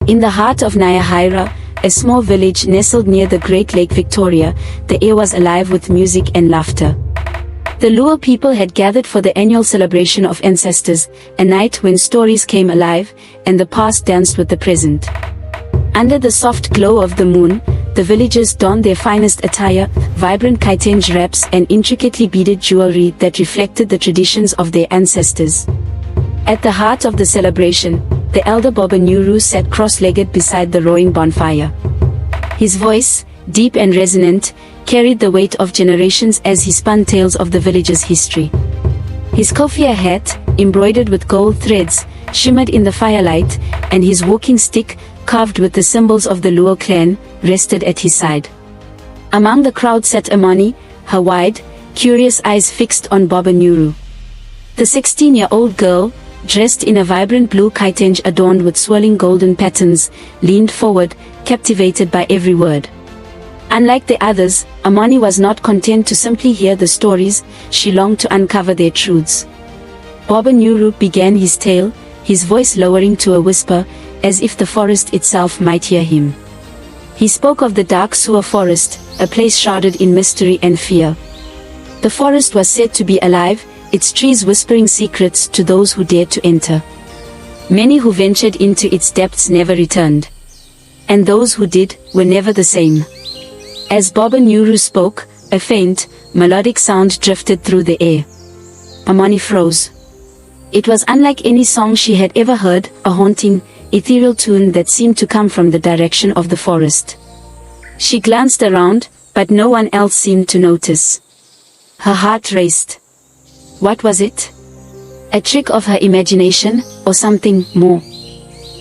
In the heart of Nyahira, a small village nestled near the Great Lake Victoria, the air was alive with music and laughter. The Luo people had gathered for the annual celebration of ancestors, a night when stories came alive, and the past danced with the present. Under the soft glow of the moon, the villagers donned their finest attire, vibrant kaitenj wraps and intricately beaded jewelry that reflected the traditions of their ancestors. At the heart of the celebration, the elder Baba Nyuru sat cross-legged beside the roaring bonfire. His voice, deep and resonant, carried the weight of generations as he spun tales of the village's history. His kofia hat, embroidered with gold threads, shimmered in the firelight, and his walking stick, carved with the symbols of the Luo clan, rested at his side. Among the crowd sat Amani, her wide, curious eyes fixed on Baba Nyuru. The 16-year-old girl, dressed in a vibrant blue kaitenj adorned with swirling golden patterns, leaned forward, captivated by every word. Unlike the others, Amani was not content to simply hear the stories, she longed to uncover their truths. Baba Nyuru began his tale, his voice lowering to a whisper, as if the forest itself might hear him. He spoke of the dark Suwa forest, a place shrouded in mystery and fear. The forest was said to be alive, its trees whispering secrets to those who dared to enter. Many who ventured into its depths never returned. And those who did, were never the same. As Baba Nyuru spoke, a faint, melodic sound drifted through the air. Amani froze. It was unlike any song she had ever heard, a haunting, ethereal tune that seemed to come from the direction of the forest. She glanced around, but no one else seemed to notice. Her heart raced. What was it? A trick of her imagination, or something more?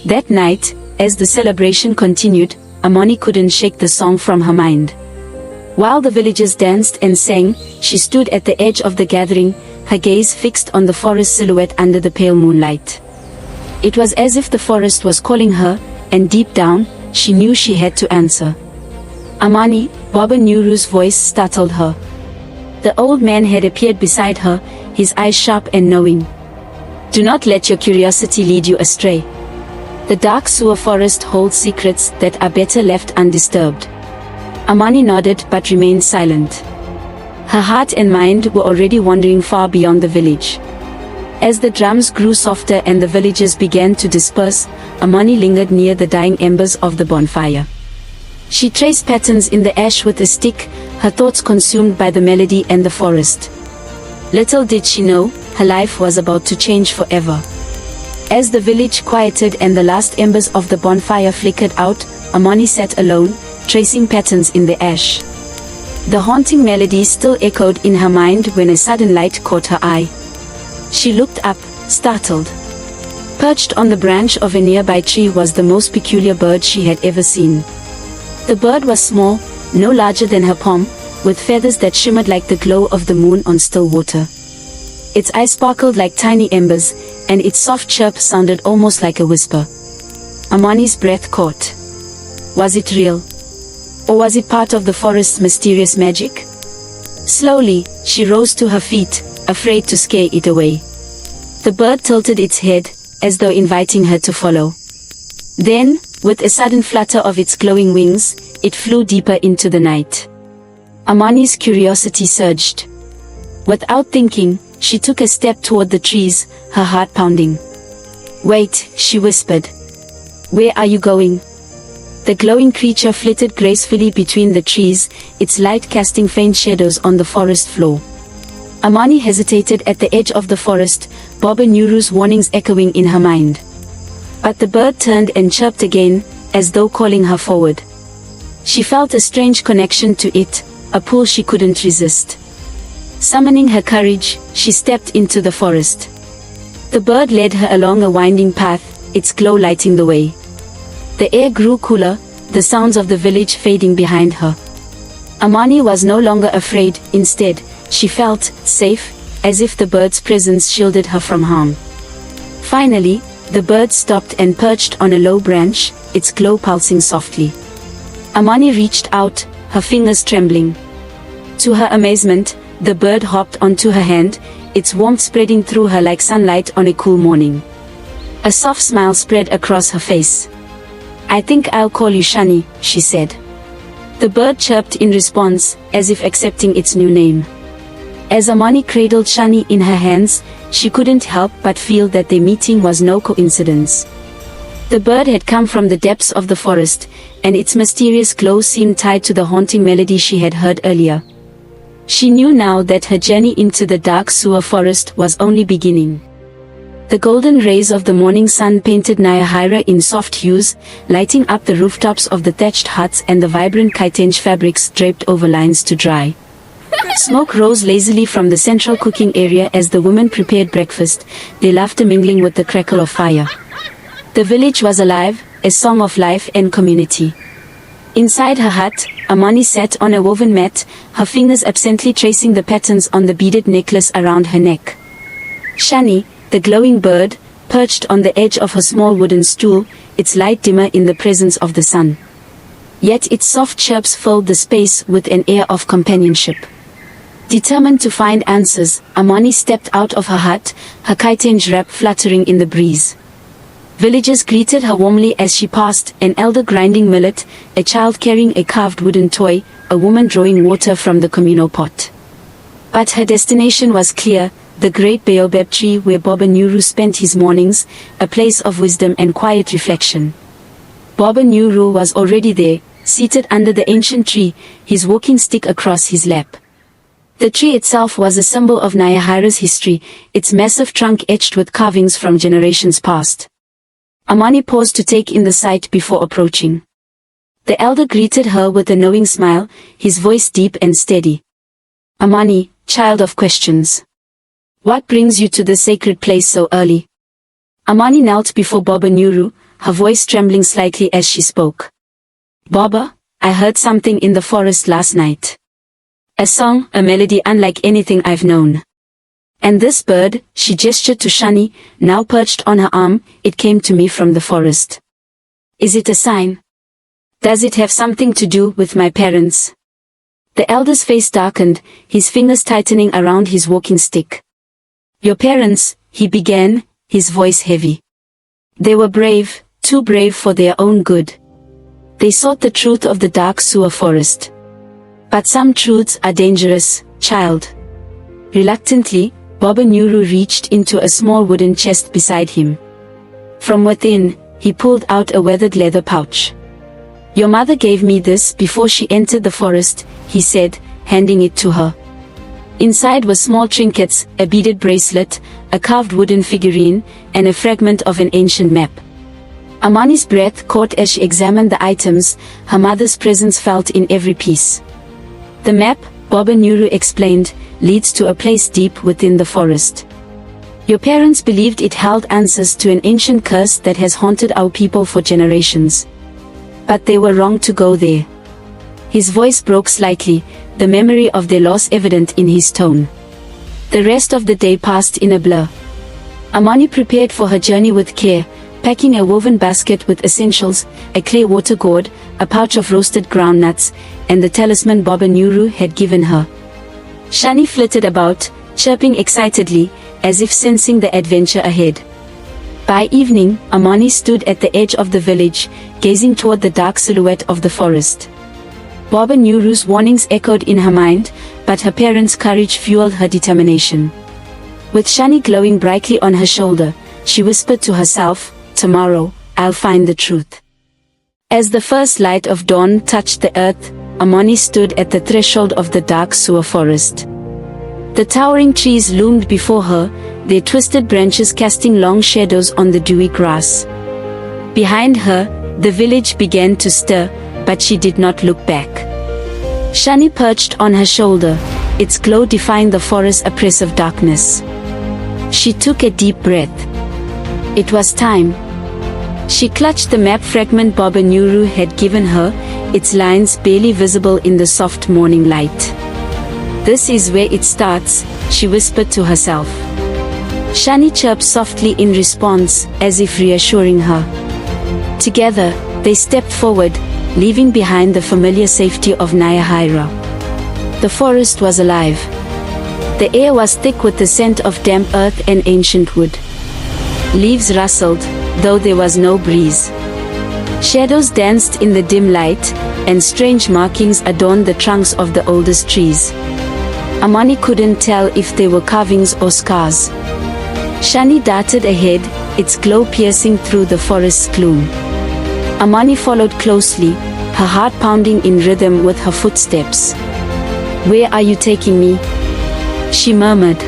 That night, as the celebration continued, Amani couldn't shake the song from her mind. While the villagers danced and sang, she stood at the edge of the gathering, her gaze fixed on the forest silhouette under the pale moonlight. It was as if the forest was calling her, and deep down, she knew she had to answer. Amani, Baba Nyuru's voice startled her. The old man had appeared beside her, his eyes sharp and knowing. Do not let your curiosity lead you astray. The dark Suwa forest holds secrets that are better left undisturbed. Amani nodded but remained silent. Her heart and mind were already wandering far beyond the village. As the drums grew softer and the villagers began to disperse, Amani lingered near the dying embers of the bonfire. She traced patterns in the ash with a stick, her thoughts consumed by the melody and the forest. Little did she know, her life was about to change forever. As the village quieted and the last embers of the bonfire flickered out, Amani sat alone, tracing patterns in the ash. The haunting melody still echoed in her mind when a sudden light caught her eye. She looked up, startled. Perched on the branch of a nearby tree was the most peculiar bird she had ever seen. The bird was small, no larger than her palm, with feathers that shimmered like the glow of the moon on still water. Its eyes sparkled like tiny embers, and its soft chirp sounded almost like a whisper. Amani's breath caught. Was it real? Or was it part of the forest's mysterious magic? Slowly, she rose to her feet, afraid to scare it away. The bird tilted its head, as though inviting her to follow. Then, with a sudden flutter of its glowing wings, it flew deeper into the night. Amani's curiosity surged. Without thinking, she took a step toward the trees, her heart pounding. Wait, she whispered. Where are you going? The glowing creature flitted gracefully between the trees, its light casting faint shadows on the forest floor. Amani hesitated at the edge of the forest, Baba Nyuru's warnings echoing in her mind. But the bird turned and chirped again, as though calling her forward. She felt a strange connection to it, a pull she couldn't resist. Summoning her courage, she stepped into the forest. The bird led her along a winding path, its glow lighting the way. The air grew cooler, the sounds of the village fading behind her. Amani was no longer afraid, instead, she felt safe, as if the bird's presence shielded her from harm. Finally, the bird stopped and perched on a low branch, its glow pulsing softly. Amani reached out, her fingers trembling. To her amazement, the bird hopped onto her hand, its warmth spreading through her like sunlight on a cool morning. A soft smile spread across her face. "I think I'll call you Shani," she said. The bird chirped in response, as if accepting its new name. As Amani cradled Shani in her hands, she couldn't help but feel that their meeting was no coincidence. The bird had come from the depths of the forest, and its mysterious glow seemed tied to the haunting melody she had heard earlier. She knew now that her journey into the dark Suwa forest was only beginning. The golden rays of the morning sun painted Nyahira in soft hues, lighting up the rooftops of the thatched huts and the vibrant kitenge fabrics draped over lines to dry. Smoke rose lazily from the central cooking area as the women prepared breakfast, their laughter mingling with the crackle of fire. The village was alive, a song of life and community. Inside her hut, Amani sat on a woven mat, her fingers absently tracing the patterns on the beaded necklace around her neck. Shani, the glowing bird, perched on the edge of her small wooden stool, its light dimmer in the presence of the sun. Yet its soft chirps filled the space with an air of companionship. Determined to find answers, Amani stepped out of her hut, her kitenge wrap fluttering in the breeze. Villagers greeted her warmly as she passed, an elder grinding millet, a child carrying a carved wooden toy, a woman drawing water from the communal pot. But her destination was clear, the great baobab tree where Baba Nuru spent his mornings, a place of wisdom and quiet reflection. Baba Nuru was already there, seated under the ancient tree, his walking stick across his lap. The tree itself was a symbol of Nyahira's history, its massive trunk etched with carvings from generations past. Amani paused to take in the sight before approaching. The elder greeted her with a knowing smile, his voice deep and steady. "Amani, child of questions. What brings you to this sacred place so early?" Amani knelt before Baba Nuru, her voice trembling slightly as she spoke. "Baba, I heard something in the forest last night. A song, a melody unlike anything I've known. And this bird," she gestured to Shani, now perched on her arm, "it came to me from the forest. Is it a sign? Does it have something to do with my parents?" The elder's face darkened, his fingers tightening around his walking stick. "Your parents," he began, his voice heavy. "They were brave, too brave for their own good. They sought the truth of the dark Suwa forest. But some truths are dangerous, child." Reluctantly, Baba Nuru reached into a small wooden chest beside him. From within, he pulled out a weathered leather pouch. "Your mother gave me this before she entered the forest," he said, handing it to her. Inside were small trinkets, a beaded bracelet, a carved wooden figurine, and a fragment of an ancient map. Amani's breath caught as she examined the items, her mother's presence felt in every piece. "The map," Baba Nuru explained, "leads to a place deep within the forest. Your parents believed it held answers to an ancient curse that has haunted our people for generations. But they were wrong to go there." His voice broke slightly, the memory of their loss evident in his tone. The rest of the day passed in a blur. Amani prepared for her journey with care, packing a woven basket with essentials, a clay water gourd, a pouch of roasted groundnuts, and the talisman Baba Nuru had given her. Shani flitted about, chirping excitedly, as if sensing the adventure ahead. By evening, Amani stood at the edge of the village, gazing toward the dark silhouette of the forest. Baba Nuru's warnings echoed in her mind, but her parents' courage fueled her determination. With Shani glowing brightly on her shoulder, she whispered to herself, "Tomorrow, I'll find the truth." As the first light of dawn touched the earth, Amani stood at the threshold of the dark Suwa forest. The towering trees loomed before her, their twisted branches casting long shadows on the dewy grass. Behind her, the village began to stir, but she did not look back. Shani perched on her shoulder, its glow defying the forest's oppressive darkness. She took a deep breath. It was time. She clutched the map fragment Baba Nuru had given her, its lines barely visible in the soft morning light. "This is where it starts," she whispered to herself. Shani chirped softly in response, as if reassuring her. Together, they stepped forward, leaving behind the familiar safety of Nyahira. The forest was alive. The air was thick with the scent of damp earth and ancient wood. Leaves rustled, though there was no breeze. Shadows danced in the dim light, and strange markings adorned the trunks of the oldest trees. Amani couldn't tell if they were carvings or scars. Shani darted ahead, its glow piercing through the forest's gloom. Amani followed closely, her heart pounding in rhythm with her footsteps. "Where are you taking me?" she murmured.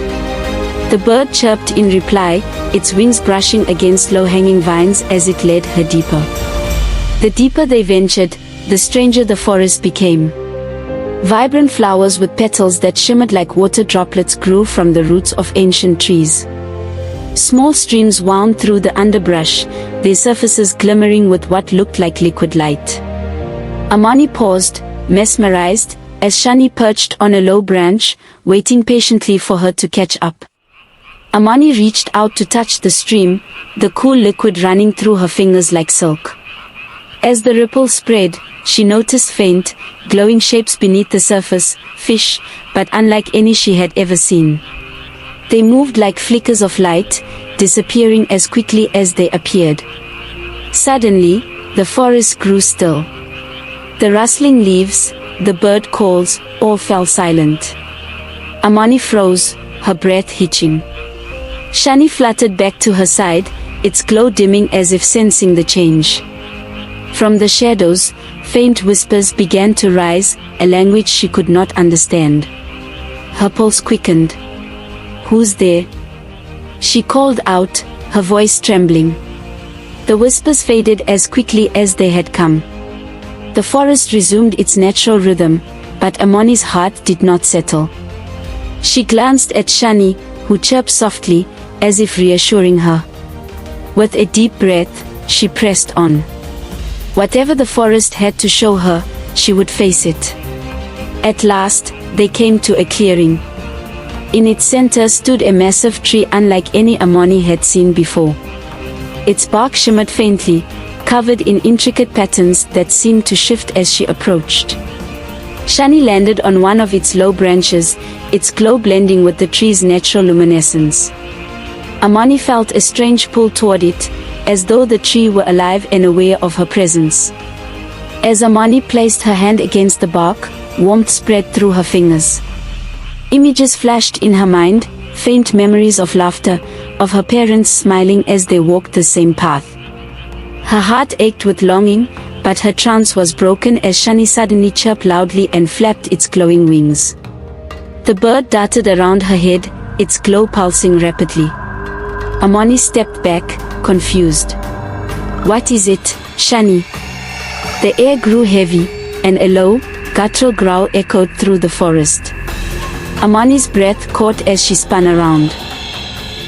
The bird chirped in reply, its wings brushing against low-hanging vines as it led her deeper. The deeper they ventured, the stranger the forest became. Vibrant flowers with petals that shimmered like water droplets grew from the roots of ancient trees. Small streams wound through the underbrush, their surfaces glimmering with what looked like liquid light. Amani paused, mesmerized, as Shani perched on a low branch, waiting patiently for her to catch up. Amani reached out to touch the stream, the cool liquid running through her fingers like silk. As the ripple spread, she noticed faint, glowing shapes beneath the surface, fish, but unlike any she had ever seen. They moved like flickers of light, disappearing as quickly as they appeared. Suddenly, the forest grew still. The rustling leaves, the bird calls, all fell silent. Amani froze, her breath hitching. Shani fluttered back to her side, its glow dimming as if sensing the change. From the shadows, faint whispers began to rise, a language she could not understand. Her pulse quickened. "Who's there?" she called out, her voice trembling. The whispers faded as quickly as they had come. The forest resumed its natural rhythm, but Amani's heart did not settle. She glanced at Shani, who chirped softly, as if reassuring her. With a deep breath, she pressed on. Whatever the forest had to show her, she would face it. At last, they came to a clearing. In its center stood a massive tree unlike any Amani had seen before. Its bark shimmered faintly, covered in intricate patterns that seemed to shift as she approached. Shani landed on one of its low branches, its glow blending with the tree's natural luminescence. Amani felt a strange pull toward it, as though the tree were alive and aware of her presence. As Amani placed her hand against the bark, warmth spread through her fingers. Images flashed in her mind, faint memories of laughter, of her parents smiling as they walked the same path. Her heart ached with longing, but her trance was broken as Shani suddenly chirped loudly and flapped its glowing wings. The bird darted around her head, its glow pulsing rapidly. Amani stepped back, confused. "What is it, Shani?" The air grew heavy, and a low, guttural growl echoed through the forest. Amani's breath caught as she spun around.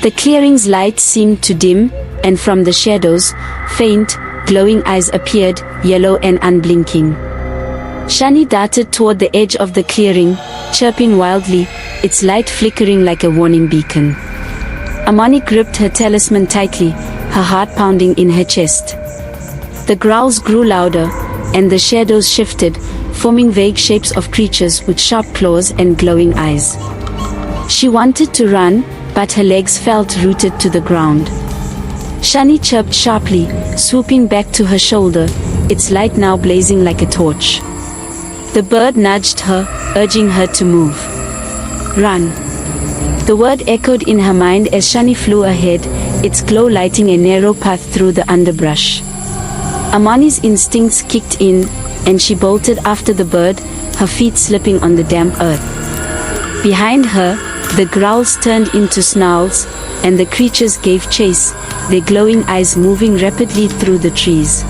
The clearing's light seemed to dim, and from the shadows, faint, glowing eyes appeared, yellow and unblinking. Shani darted toward the edge of the clearing, chirping wildly, its light flickering like a warning beacon. Amani gripped her talisman tightly, her heart pounding in her chest. The growls grew louder, and the shadows shifted, forming vague shapes of creatures with sharp claws and glowing eyes. She wanted to run, but her legs felt rooted to the ground. Shani chirped sharply, swooping back to her shoulder, its light now blazing like a torch. The bird nudged her, urging her to move. "Run." The word echoed in her mind as Shani flew ahead, its glow lighting a narrow path through the underbrush. Amani's instincts kicked in, and she bolted after the bird, her feet slipping on the damp earth. Behind her, the growls turned into snarls, and the creatures gave chase, their glowing eyes moving rapidly through the trees.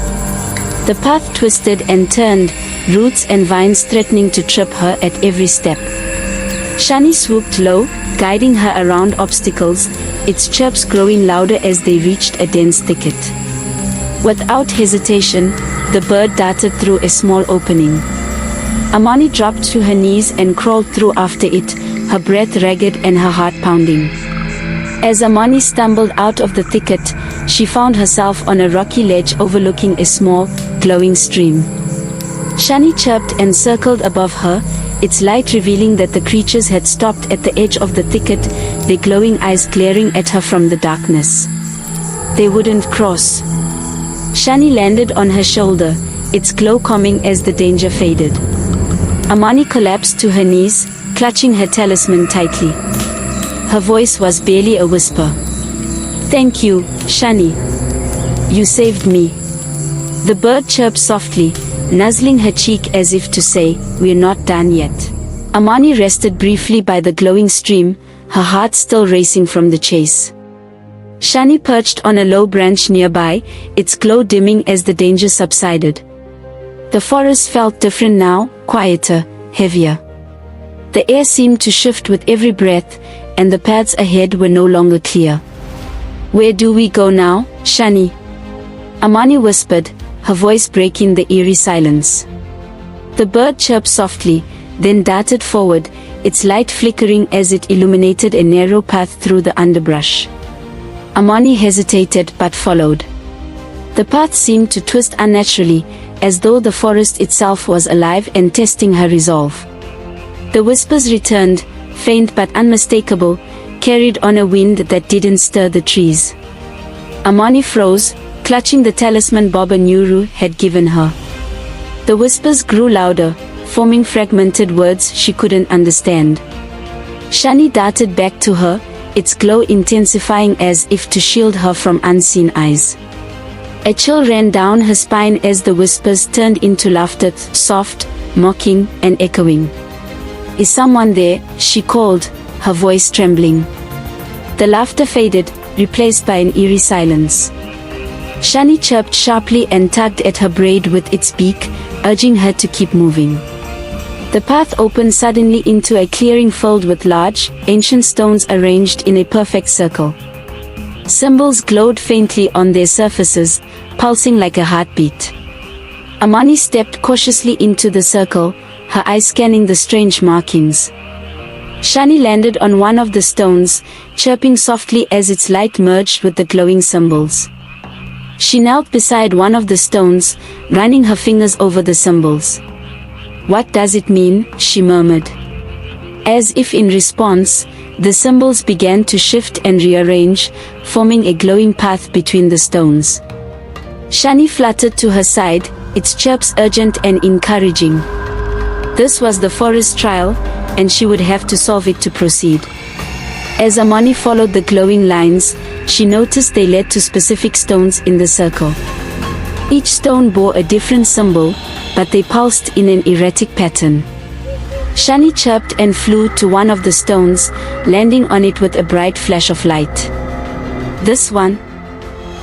The path twisted and turned, roots and vines threatening to trip her at every step. Shani swooped low, guiding her around obstacles, its chirps growing louder as they reached a dense thicket. Without hesitation, the bird darted through a small opening. Amani dropped to her knees and crawled through after it, her breath ragged and her heart pounding. As Amani stumbled out of the thicket, she found herself on a rocky ledge overlooking a small, glowing stream. Shani chirped and circled above her, its light revealing that the creatures had stopped at the edge of the thicket, their glowing eyes glaring at her from the darkness. They wouldn't cross. Shani landed on her shoulder, its glow calming as the danger faded. Amani collapsed to her knees, clutching her talisman tightly. Her voice was barely a whisper. "Thank you, Shani. You saved me." The bird chirped softly, nuzzling her cheek as if to say, "We're not done yet." Amani rested briefly by the glowing stream, her heart still racing from the chase. Shani perched on a low branch nearby, its glow dimming as the danger subsided. The forest felt different now, quieter, heavier. The air seemed to shift with every breath, and the paths ahead were no longer clear. "Where do we go now, Shani?" Amani whispered, her voice breaking the eerie silence. The bird chirped softly, then darted forward, its light flickering as it illuminated a narrow path through the underbrush. Amani hesitated but followed. The path seemed to twist unnaturally, as though the forest itself was alive and testing her resolve. The whispers returned, faint but unmistakable, carried on a wind that didn't stir the trees. Amani froze, clutching the talisman Baba Nuru had given her. The whispers grew louder, forming fragmented words she couldn't understand. Shani darted back to her, its glow intensifying as if to shield her from unseen eyes. A chill ran down her spine as the whispers turned into laughter, soft, mocking, and echoing. "Is someone there?" she called, her voice trembling. The laughter faded, replaced by an eerie silence. Shani chirped sharply and tugged at her braid with its beak, urging her to keep moving. The path opened suddenly into a clearing filled with large, ancient stones arranged in a perfect circle. Symbols glowed faintly on their surfaces, pulsing like a heartbeat. Amani stepped cautiously into the circle, her eyes scanning the strange markings. Shani landed on one of the stones, chirping softly as its light merged with the glowing symbols. She knelt beside one of the stones, running her fingers over the symbols. "What does it mean?" she murmured. As if in response, the symbols began to shift and rearrange, forming a glowing path between the stones. Shani fluttered to her side, its chirps urgent and encouraging. This was the forest trial, and she would have to solve it to proceed. As Amani followed the glowing lines, she noticed they led to specific stones in the circle. Each stone bore a different symbol, but they pulsed in an erratic pattern. Shani chirped and flew to one of the stones, landing on it with a bright flash of light. "This one?"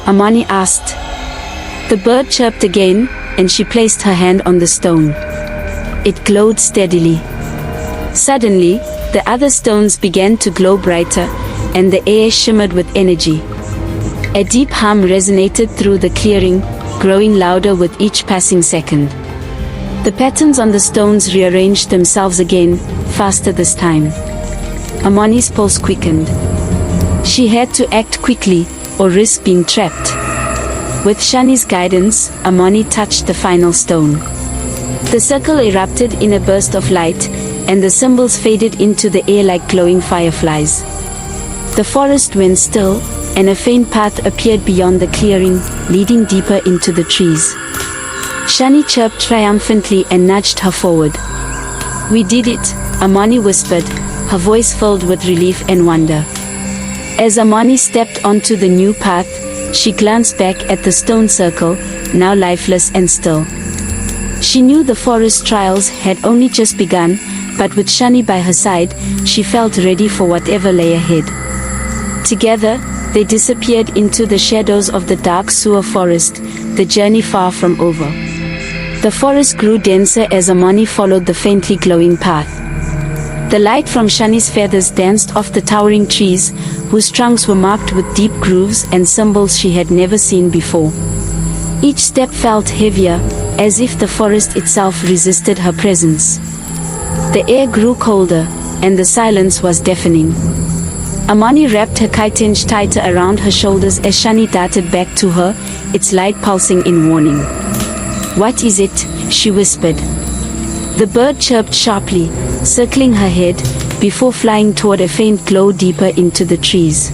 Amani asked. The bird chirped again, and she placed her hand on the stone. It glowed steadily. Suddenly, the other stones began to glow brighter, and the air shimmered with energy. A deep hum resonated through the clearing, growing louder with each passing second. The patterns on the stones rearranged themselves again, faster this time. Amani's pulse quickened. She had to act quickly, or risk being trapped. With Shani's guidance, Amani touched the final stone. The circle erupted in a burst of light, and the symbols faded into the air like glowing fireflies. The forest went still, and a faint path appeared beyond the clearing, leading deeper into the trees. Shani chirped triumphantly and nudged her forward. "We did it," Amani whispered, her voice filled with relief and wonder. As Amani stepped onto the new path, she glanced back at the stone circle, now lifeless and still. She knew the forest trials had only just begun, but with Shani by her side, she felt ready for whatever lay ahead. Together, they disappeared into the shadows of the dark sewer forest, the journey far from over. The forest grew denser as Amani followed the faintly glowing path. The light from Shani's feathers danced off the towering trees, whose trunks were marked with deep grooves and symbols she had never seen before. Each step felt heavier, as if the forest itself resisted her presence. The air grew colder, and the silence was deafening. Amani wrapped her kitench tighter around her shoulders as Shani darted back to her, its light pulsing in warning. "What is it?" she whispered. The bird chirped sharply, circling her head, before flying toward a faint glow deeper into the trees.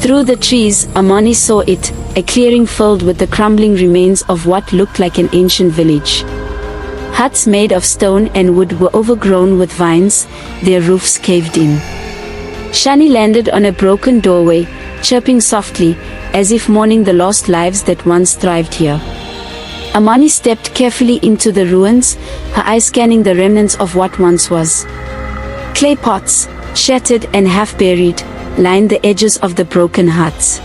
Through the trees, Amani saw it, a clearing filled with the crumbling remains of what looked like an ancient village. Huts made of stone and wood were overgrown with vines, their roofs caved in. Shani landed on a broken doorway, chirping softly, as if mourning the lost lives that once thrived here. Amani stepped carefully into the ruins, her eyes scanning the remnants of what once was. Clay pots, shattered and half-buried, lined the edges of the broken huts.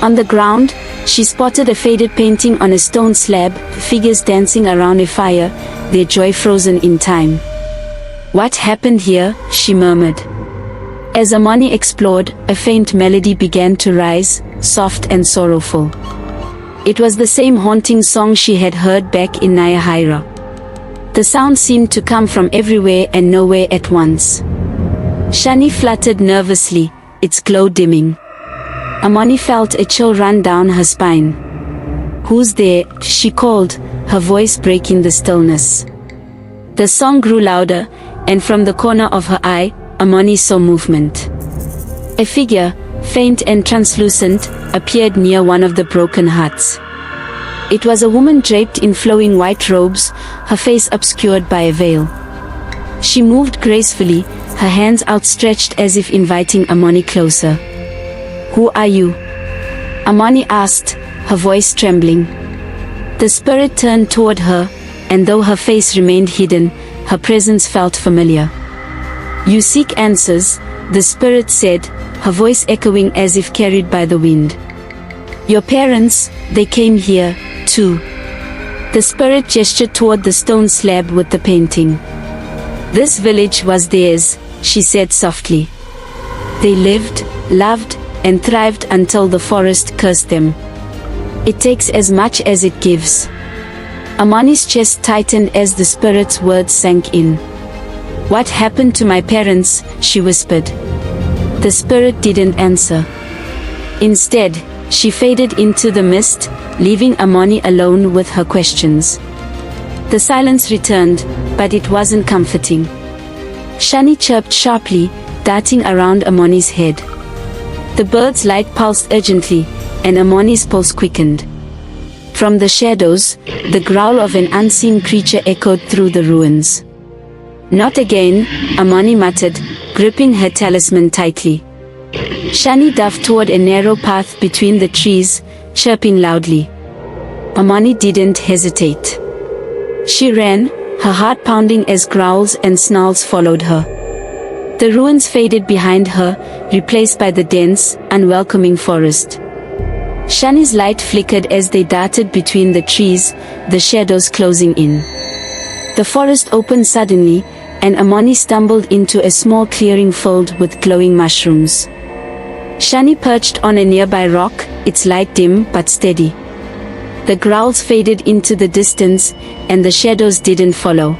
On the ground, she spotted a faded painting on a stone slab, figures dancing around a fire, their joy frozen in time. "What happened here?" she murmured. As Amani explored, a faint melody began to rise, soft and sorrowful. It was the same haunting song she had heard back in Nyahira. The sound seemed to come from everywhere and nowhere at once. Shani fluttered nervously, its glow dimming. Amani felt a chill run down her spine. "Who's there?" she called, her voice breaking the stillness. The song grew louder, and from the corner of her eye, Amani saw movement. A figure, faint and translucent, appeared near one of the broken huts. It was a woman draped in flowing white robes, her face obscured by a veil. She moved gracefully, her hands outstretched as if inviting Amani closer. "Who are you?" Amani asked, her voice trembling. The spirit turned toward her, and though her face remained hidden, her presence felt familiar. "You seek answers," the spirit said, her voice echoing as if carried by the wind. "Your parents, they came here, too." The spirit gestured toward the stone slab with the painting. "This village was theirs," she said softly. "They lived, loved, and thrived until the forest cursed them. It takes as much as it gives." Amani's chest tightened as the spirit's words sank in. "What happened to my parents?" she whispered. The spirit didn't answer. Instead, she faded into the mist, leaving Amani alone with her questions. The silence returned, but it wasn't comforting. Shani chirped sharply, darting around Amani's head. The bird's light pulsed urgently, and Amani's pulse quickened. From the shadows, the growl of an unseen creature echoed through the ruins. "Not again," Amani muttered, gripping her talisman tightly. Shani dove toward a narrow path between the trees, chirping loudly. Amani didn't hesitate. She ran, her heart pounding as growls and snarls followed her. The ruins faded behind her, replaced by the dense, unwelcoming forest. Shani's light flickered as they darted between the trees, the shadows closing in. The forest opened suddenly, and Amani stumbled into a small clearing filled with glowing mushrooms. Shani perched on a nearby rock, its light dim but steady. The growls faded into the distance, and the shadows didn't follow.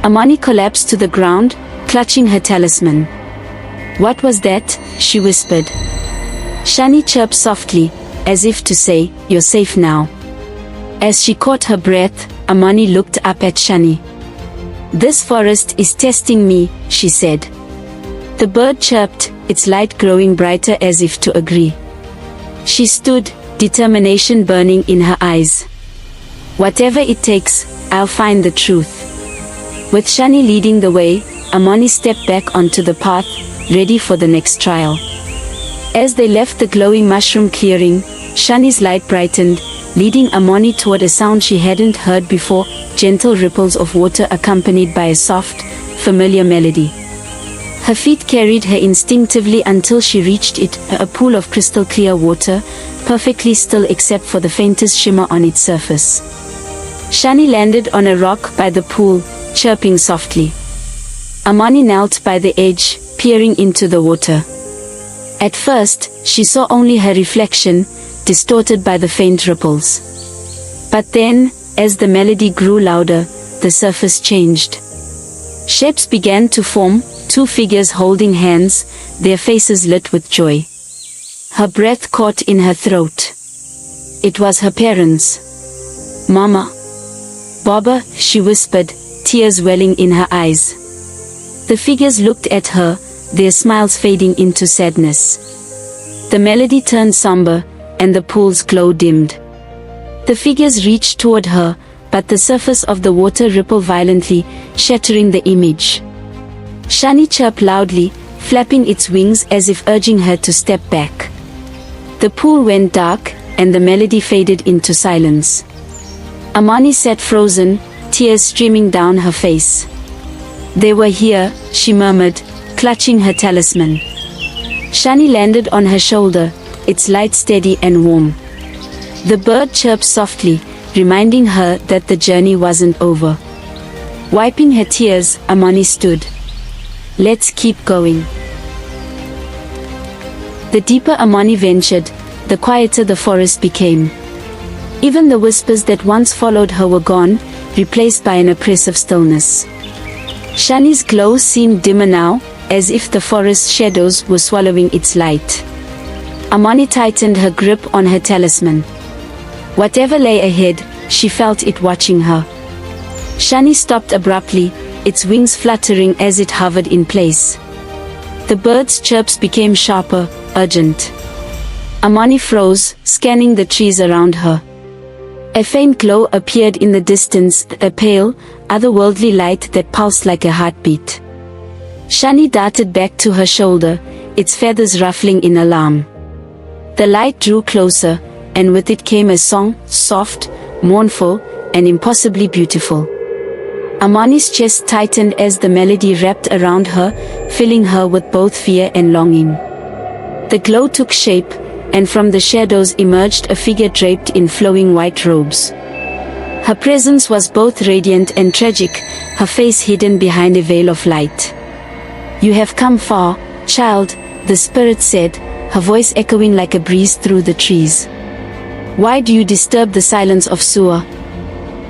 Amani collapsed to the ground, clutching her talisman. "What was that?" she whispered. Shani chirped softly, as if to say, "You're safe now." As she caught her breath, Amani looked up at Shani. "This forest is testing me," she said. The bird chirped, its light growing brighter as if to agree. She stood, determination burning in her eyes. "Whatever it takes, I'll find the truth." With Shani leading the way, Amani stepped back onto the path, ready for the next trial. As they left the glowing mushroom clearing, Shani's light brightened, leading Amani toward a sound she hadn't heard before, gentle ripples of water accompanied by a soft, familiar melody. Her feet carried her instinctively until she reached it, a pool of crystal clear water, perfectly still except for the faintest shimmer on its surface. Shani landed on a rock by the pool, chirping softly. Amani knelt by the edge, peering into the water. At first, she saw only her reflection, distorted by the faint ripples. But then, as the melody grew louder, the surface changed. Shapes began to form, two figures holding hands, their faces lit with joy. Her breath caught in her throat. It was her parents. "Mama. Baba," she whispered, tears welling in her eyes. The figures looked at her, their smiles fading into sadness. The melody turned somber, and the pool's glow dimmed. The figures reached toward her, but the surface of the water rippled violently, shattering the image. Shani chirped loudly, flapping its wings as if urging her to step back. The pool went dark, and the melody faded into silence. Amani sat frozen, tears streaming down her face. "They were here," she murmured, clutching her talisman. Shani landed on her shoulder, its light steady and warm. The bird chirped softly, reminding her that the journey wasn't over. Wiping her tears, Amani stood. "Let's keep going." The deeper Amani ventured, the quieter the forest became. Even the whispers that once followed her were gone, replaced by an oppressive stillness. Shani's glow seemed dimmer now, as if the forest's shadows were swallowing its light. Amani tightened her grip on her talisman. Whatever lay ahead, she felt it watching her. Shani stopped abruptly, its wings fluttering as it hovered in place. The bird's chirps became sharper, urgent. Amani froze, scanning the trees around her. A faint glow appeared in the distance, a pale, otherworldly light that pulsed like a heartbeat. Shani darted back to her shoulder, its feathers ruffling in alarm. The light drew closer, and with it came a song, soft, mournful, and impossibly beautiful. Amani's chest tightened as the melody wrapped around her, filling her with both fear and longing. The glow took shape, and from the shadows emerged a figure draped in flowing white robes. Her presence was both radiant and tragic, her face hidden behind a veil of light. "You have come far, child," the spirit said, her voice echoing like a breeze through the trees. "Why do you disturb the silence of Suwa?"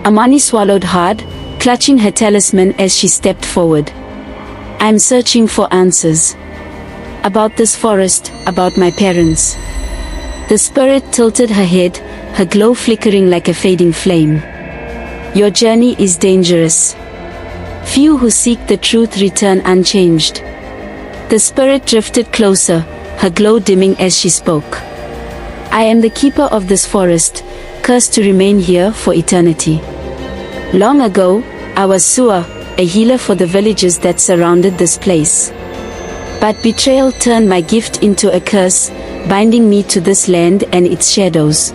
Amani swallowed hard, clutching her talisman as she stepped forward. "I'm searching for answers. About this forest, about my parents." The spirit tilted her head, her glow flickering like a fading flame. "Your journey is dangerous. Few who seek the truth return unchanged." The spirit drifted closer, her glow dimming as she spoke. "I am the keeper of this forest, cursed to remain here for eternity. Long ago, I was Suwa, a healer for the villages that surrounded this place. But betrayal turned my gift into a curse, binding me to this land and its shadows."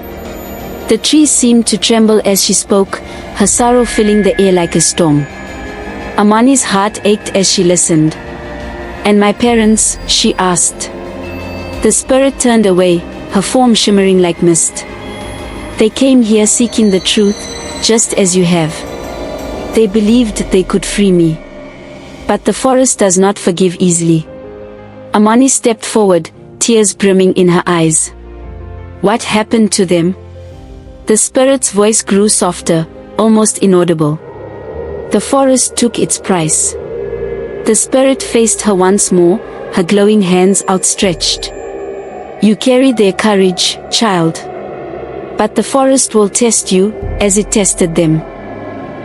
The trees seemed to tremble as she spoke, her sorrow filling the air like a storm. Amani's heart ached as she listened. "And my parents?" she asked. The spirit turned away, her form shimmering like mist. "They came here seeking the truth, just as you have. They believed they could free me. But the forest does not forgive easily." Amani stepped forward, tears brimming in her eyes. "What happened to them?" The spirit's voice grew softer, almost inaudible. "The forest took its price." The spirit faced her once more, her glowing hands outstretched. "You carry their courage, child. But the forest will test you, as it tested them.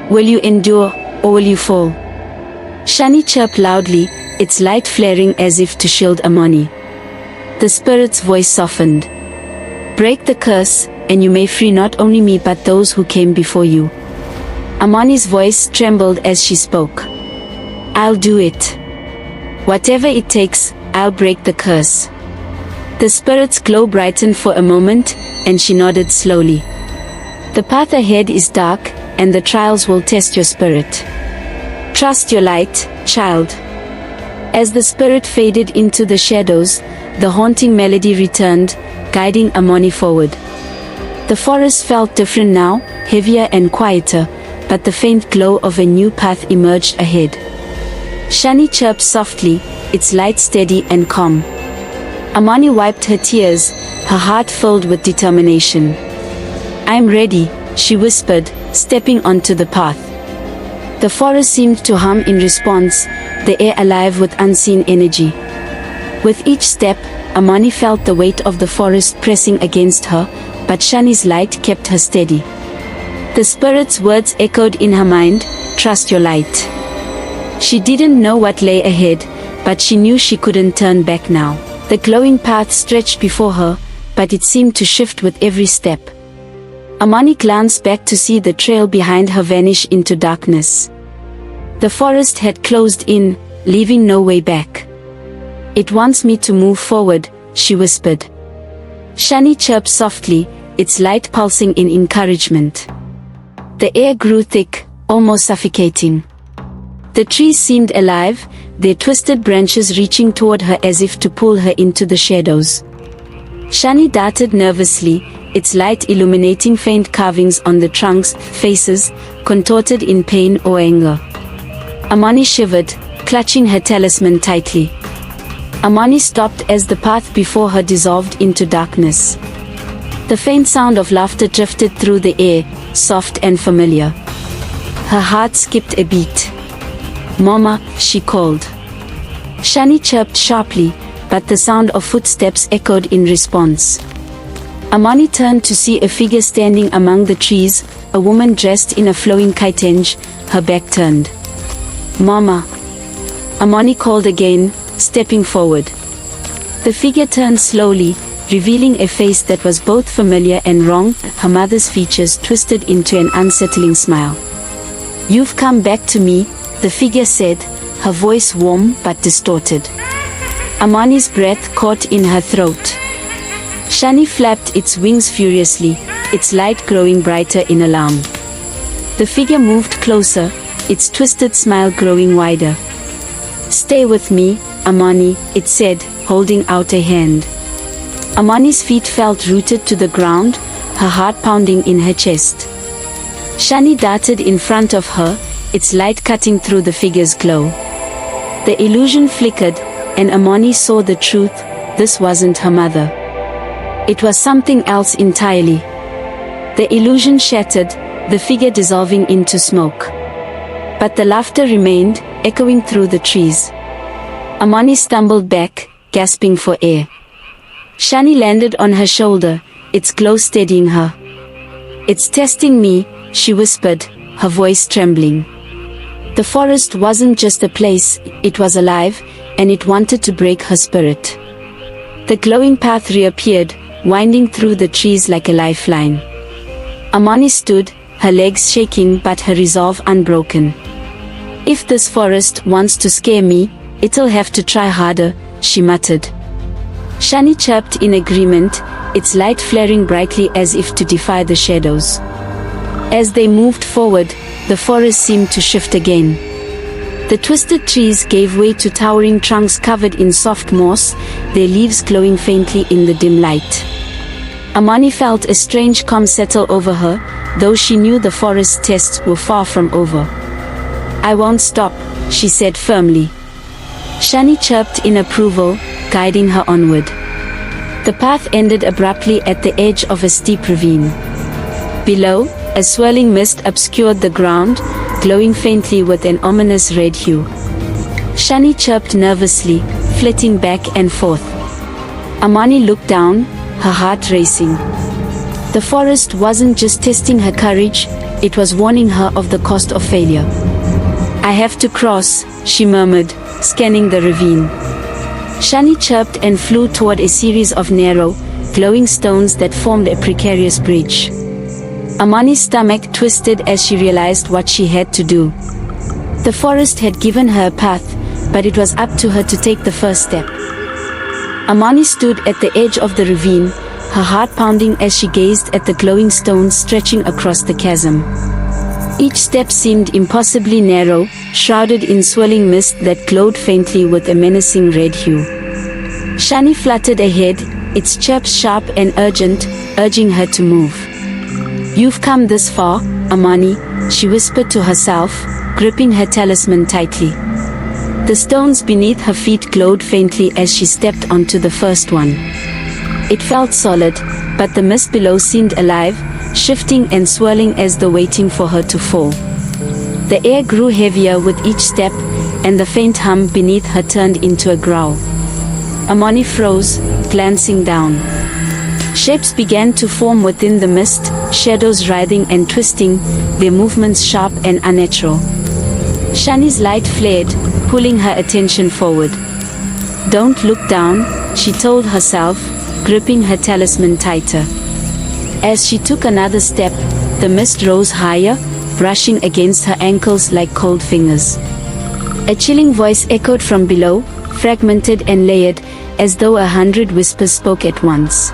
Will you endure, or will you fall?" Shani chirped loudly, its light flaring as if to shield Amani. The spirit's voice softened. "Break the curse, and you may free not only me but those who came before you." Amani's voice trembled as she spoke. "I'll do it. Whatever it takes, I'll break the curse." The spirit's glow brightened for a moment, and she nodded slowly. "The path ahead is dark, and the trials will test your spirit. Trust your light, child." As the spirit faded into the shadows, the haunting melody returned, guiding Amani forward. The forest felt different now, heavier and quieter, but the faint glow of a new path emerged ahead. Shani chirped softly, its light steady and calm. Amani wiped her tears, her heart filled with determination. "I'm ready," she whispered, stepping onto the path. The forest seemed to hum in response, the air alive with unseen energy. With each step, Amani felt the weight of the forest pressing against her, but Shani's light kept her steady. The spirit's words echoed in her mind, "Trust your light." She didn't know what lay ahead, but she knew she couldn't turn back now. The glowing path stretched before her, but it seemed to shift with every step. Amani glanced back to see the trail behind her vanish into darkness. The forest had closed in, leaving no way back. "It wants me to move forward," she whispered. Shani chirped softly, its light pulsing in encouragement. The air grew thick, almost suffocating. The trees seemed alive, their twisted branches reaching toward her as if to pull her into the shadows. Shani darted nervously, its light illuminating faint carvings on the trunks, faces, contorted in pain or anger. Amani shivered, clutching her talisman tightly. Amani stopped as the path before her dissolved into darkness. The faint sound of laughter drifted through the air, soft and familiar. Her heart skipped a beat. "Mama," she called. Shani chirped sharply, but the sound of footsteps echoed in response. Amani turned to see a figure standing among the trees, a woman dressed in a flowing kitenge, her back turned. "Mama," Amani called again, stepping forward. The figure turned slowly, revealing a face that was both familiar and wrong, her mother's features twisted into an unsettling smile. "You've come back to me," the figure said, her voice warm but distorted. Amani's breath caught in her throat. Shani flapped its wings furiously, its light growing brighter in alarm. The figure moved closer, its twisted smile growing wider. "Stay with me, Amani," it said, holding out a hand. Amani's feet felt rooted to the ground, her heart pounding in her chest. Shani darted in front of her, its light cutting through the figure's glow. The illusion flickered, and Amani saw the truth: this wasn't her mother. It was something else entirely. The illusion shattered, the figure dissolving into smoke. But the laughter remained, echoing through the trees. Amani stumbled back, gasping for air. Shani landed on her shoulder, its glow steadying her. "It's testing me," she whispered, her voice trembling. The forest wasn't just a place, it was alive, and it wanted to break her spirit. The glowing path reappeared, winding through the trees like a lifeline. Amani stood, her legs shaking but her resolve unbroken. "If this forest wants to scare me, it'll have to try harder," she muttered. Shani chirped in agreement, its light flaring brightly as if to defy the shadows. As they moved forward, the forest seemed to shift again. The twisted trees gave way to towering trunks covered in soft moss, their leaves glowing faintly in the dim light. Amani felt a strange calm settle over her, though she knew the forest's tests were far from over. "I won't stop," she said firmly. Shani chirped in approval, guiding her onward. The path ended abruptly at the edge of a steep ravine. Below, a swirling mist obscured the ground, glowing faintly with an ominous red hue. Shani chirped nervously, flitting back and forth. Amani looked down, her heart racing. The forest wasn't just testing her courage, it was warning her of the cost of failure. "I have to cross," she murmured, scanning the ravine. Shani chirped and flew toward a series of narrow, glowing stones that formed a precarious bridge. Amani's stomach twisted as she realized what she had to do. The forest had given her a path, but it was up to her to take the first step. Amani stood at the edge of the ravine, her heart pounding as she gazed at the glowing stones stretching across the chasm. Each step seemed impossibly narrow, shrouded in swirling mist that glowed faintly with a menacing red hue. Shani fluttered ahead, its chirps sharp and urgent, urging her to move. "You've come this far, Amani," she whispered to herself, gripping her talisman tightly. The stones beneath her feet glowed faintly as she stepped onto the first one. It felt solid, but the mist below seemed alive, shifting and swirling as though waiting for her to fall. The air grew heavier with each step, and the faint hum beneath her turned into a growl. Amani froze, glancing down. Shapes began to form within the mist, shadows writhing and twisting, their movements sharp and unnatural. Shani's light flared, pulling her attention forward. "Don't look down," she told herself, gripping her talisman tighter. As she took another step, the mist rose higher, brushing against her ankles like cold fingers. A chilling voice echoed from below, fragmented and layered, as though 100 whispers spoke at once.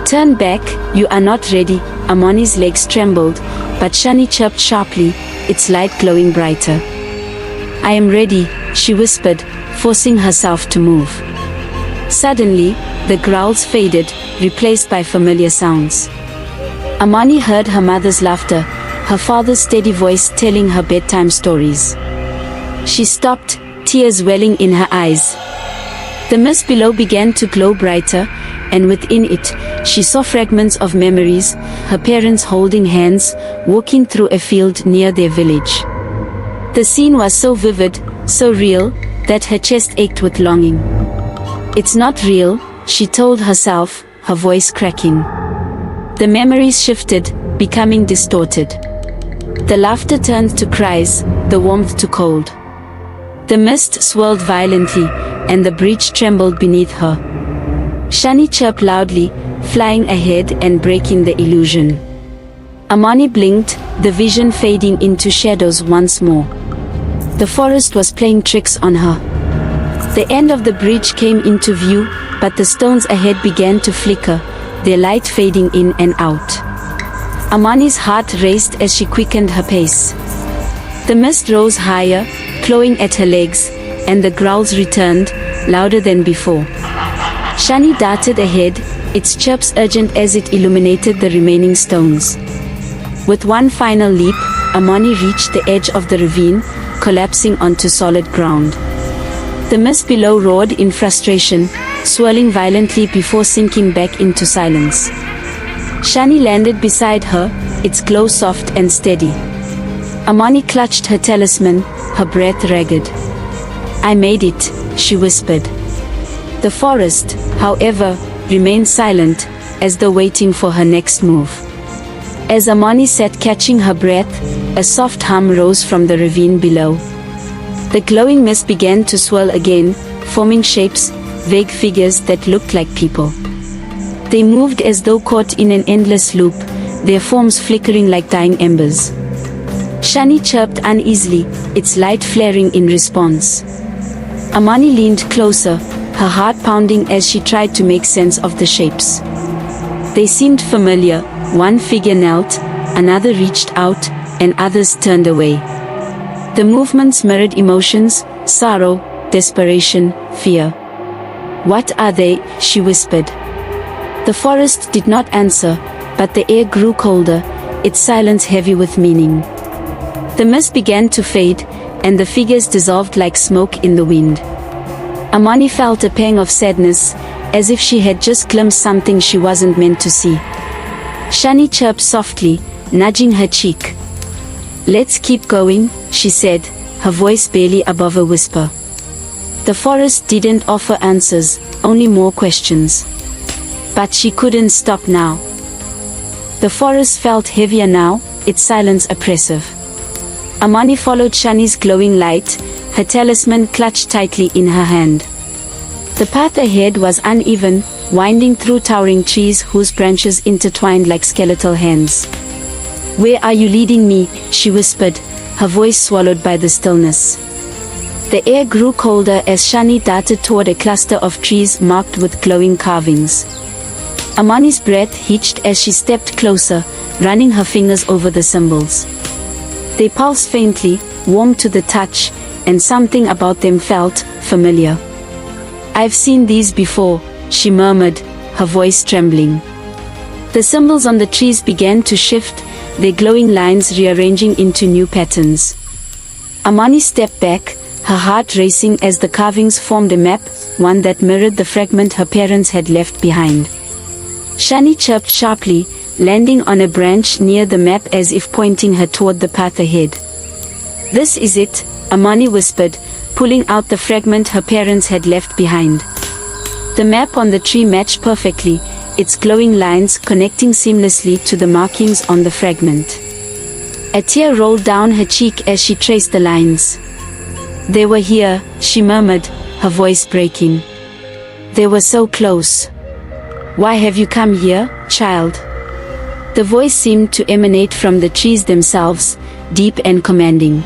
"Turn back, you are not ready." Amani's legs trembled, but Shani chirped sharply, its light glowing brighter. "I am ready," she whispered, forcing herself to move. Suddenly, the growls faded, replaced by familiar sounds. Amani heard her mother's laughter, her father's steady voice telling her bedtime stories. She stopped, tears welling in her eyes. The mist below began to glow brighter, and within it, she saw fragments of memories, her parents holding hands, walking through a field near their village. The scene was so vivid, so real, that her chest ached with longing. "It's not real," she told herself, her voice cracking. The memories shifted, becoming distorted. The laughter turned to cries, the warmth to cold. The mist swirled violently, and the breach trembled beneath her. Shani chirped loudly, flying ahead and breaking the illusion. Amani blinked, the vision fading into shadows once more. The forest was playing tricks on her. The end of the bridge came into view, but the stones ahead began to flicker, their light fading in and out. Amani's heart raced as she quickened her pace. The mist rose higher, clawing at her legs, and the growls returned, louder than before. Shani darted ahead, its chirps urgent as it illuminated the remaining stones. With one final leap, Amani reached the edge of the ravine, collapsing onto solid ground. The mist below roared in frustration, swirling violently before sinking back into silence. Shani landed beside her, its glow soft and steady. Amani clutched her talisman, her breath ragged. "I made it," she whispered. The forest, however, remained silent, as though waiting for her next move. As Amani sat catching her breath, a soft hum rose from the ravine below. The glowing mist began to swirl again, forming shapes, vague figures that looked like people. They moved as though caught in an endless loop, their forms flickering like dying embers. Shani chirped uneasily, its light flaring in response. Amani leaned closer, her heart pounding as she tried to make sense of the shapes. They seemed familiar, one figure knelt, another reached out, and others turned away. The movements mirrored emotions, sorrow, desperation, fear. "What are they?" she whispered. The forest did not answer, but the air grew colder, its silence heavy with meaning. The mist began to fade, and the figures dissolved like smoke in the wind. Amani felt a pang of sadness, as if she had just glimpsed something she wasn't meant to see. Shani chirped softly, nudging her cheek. "Let's keep going," she said, her voice barely above a whisper. The forest didn't offer answers, only more questions. But she couldn't stop now. The forest felt heavier now, its silence oppressive. Amani followed Shani's glowing light, her talisman clutched tightly in her hand. The path ahead was uneven, winding through towering trees whose branches intertwined like skeletal hands. "Where are you leading me?" she whispered, her voice swallowed by the stillness. The air grew colder as Shani darted toward a cluster of trees marked with glowing carvings. Amani's breath hitched as she stepped closer, running her fingers over the symbols. They pulsed faintly, warm to the touch, and something about them felt familiar. "I've seen these before," she murmured, her voice trembling. The symbols on the trees began to shift, their glowing lines rearranging into new patterns. Amani stepped back, her heart racing as the carvings formed a map, one that mirrored the fragment her parents had left behind. Shani chirped sharply, landing on a branch near the map as if pointing her toward the path ahead. "This is it," Amani whispered, pulling out the fragment her parents had left behind. The map on the tree matched perfectly, its glowing lines connecting seamlessly to the markings on the fragment. A tear rolled down her cheek as she traced the lines. "They were here," she murmured, her voice breaking. "They were so close." Why have you come here, child? The voice seemed to emanate from the trees themselves, deep and commanding.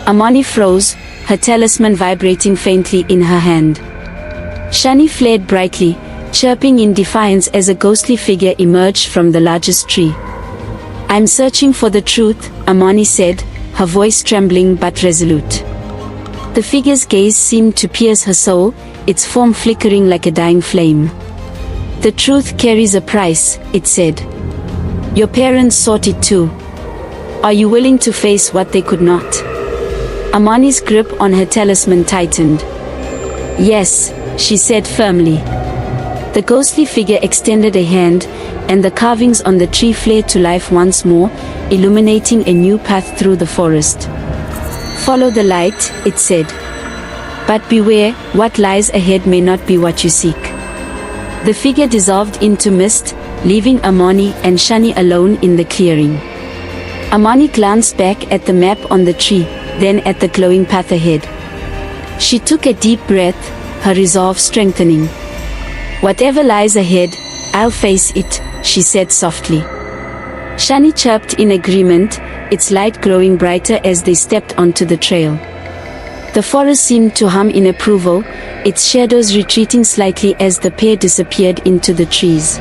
Amani froze, her talisman vibrating faintly in her hand. Shani flared brightly, chirping in defiance as a ghostly figure emerged from the largest tree. I'm searching for the truth, Amani said, her voice trembling but resolute. The figure's gaze seemed to pierce her soul, its form flickering like a dying flame. The truth carries a price, it said. Your parents sought it too. Are you willing to face what they could not? Amani's grip on her talisman tightened. Yes, she said firmly. The ghostly figure extended a hand, and the carvings on the tree flared to life once more, illuminating a new path through the forest. Follow the light, it said. But beware, what lies ahead may not be what you seek. The figure dissolved into mist, leaving Amani and Shani alone in the clearing. Amani glanced back at the map on the tree, then at the glowing path ahead. She took a deep breath, her resolve strengthening. Whatever lies ahead, I'll face it, she said softly. Shani chirped in agreement, its light growing brighter as they stepped onto the trail. The forest seemed to hum in approval, its shadows retreating slightly as the pair disappeared into the trees.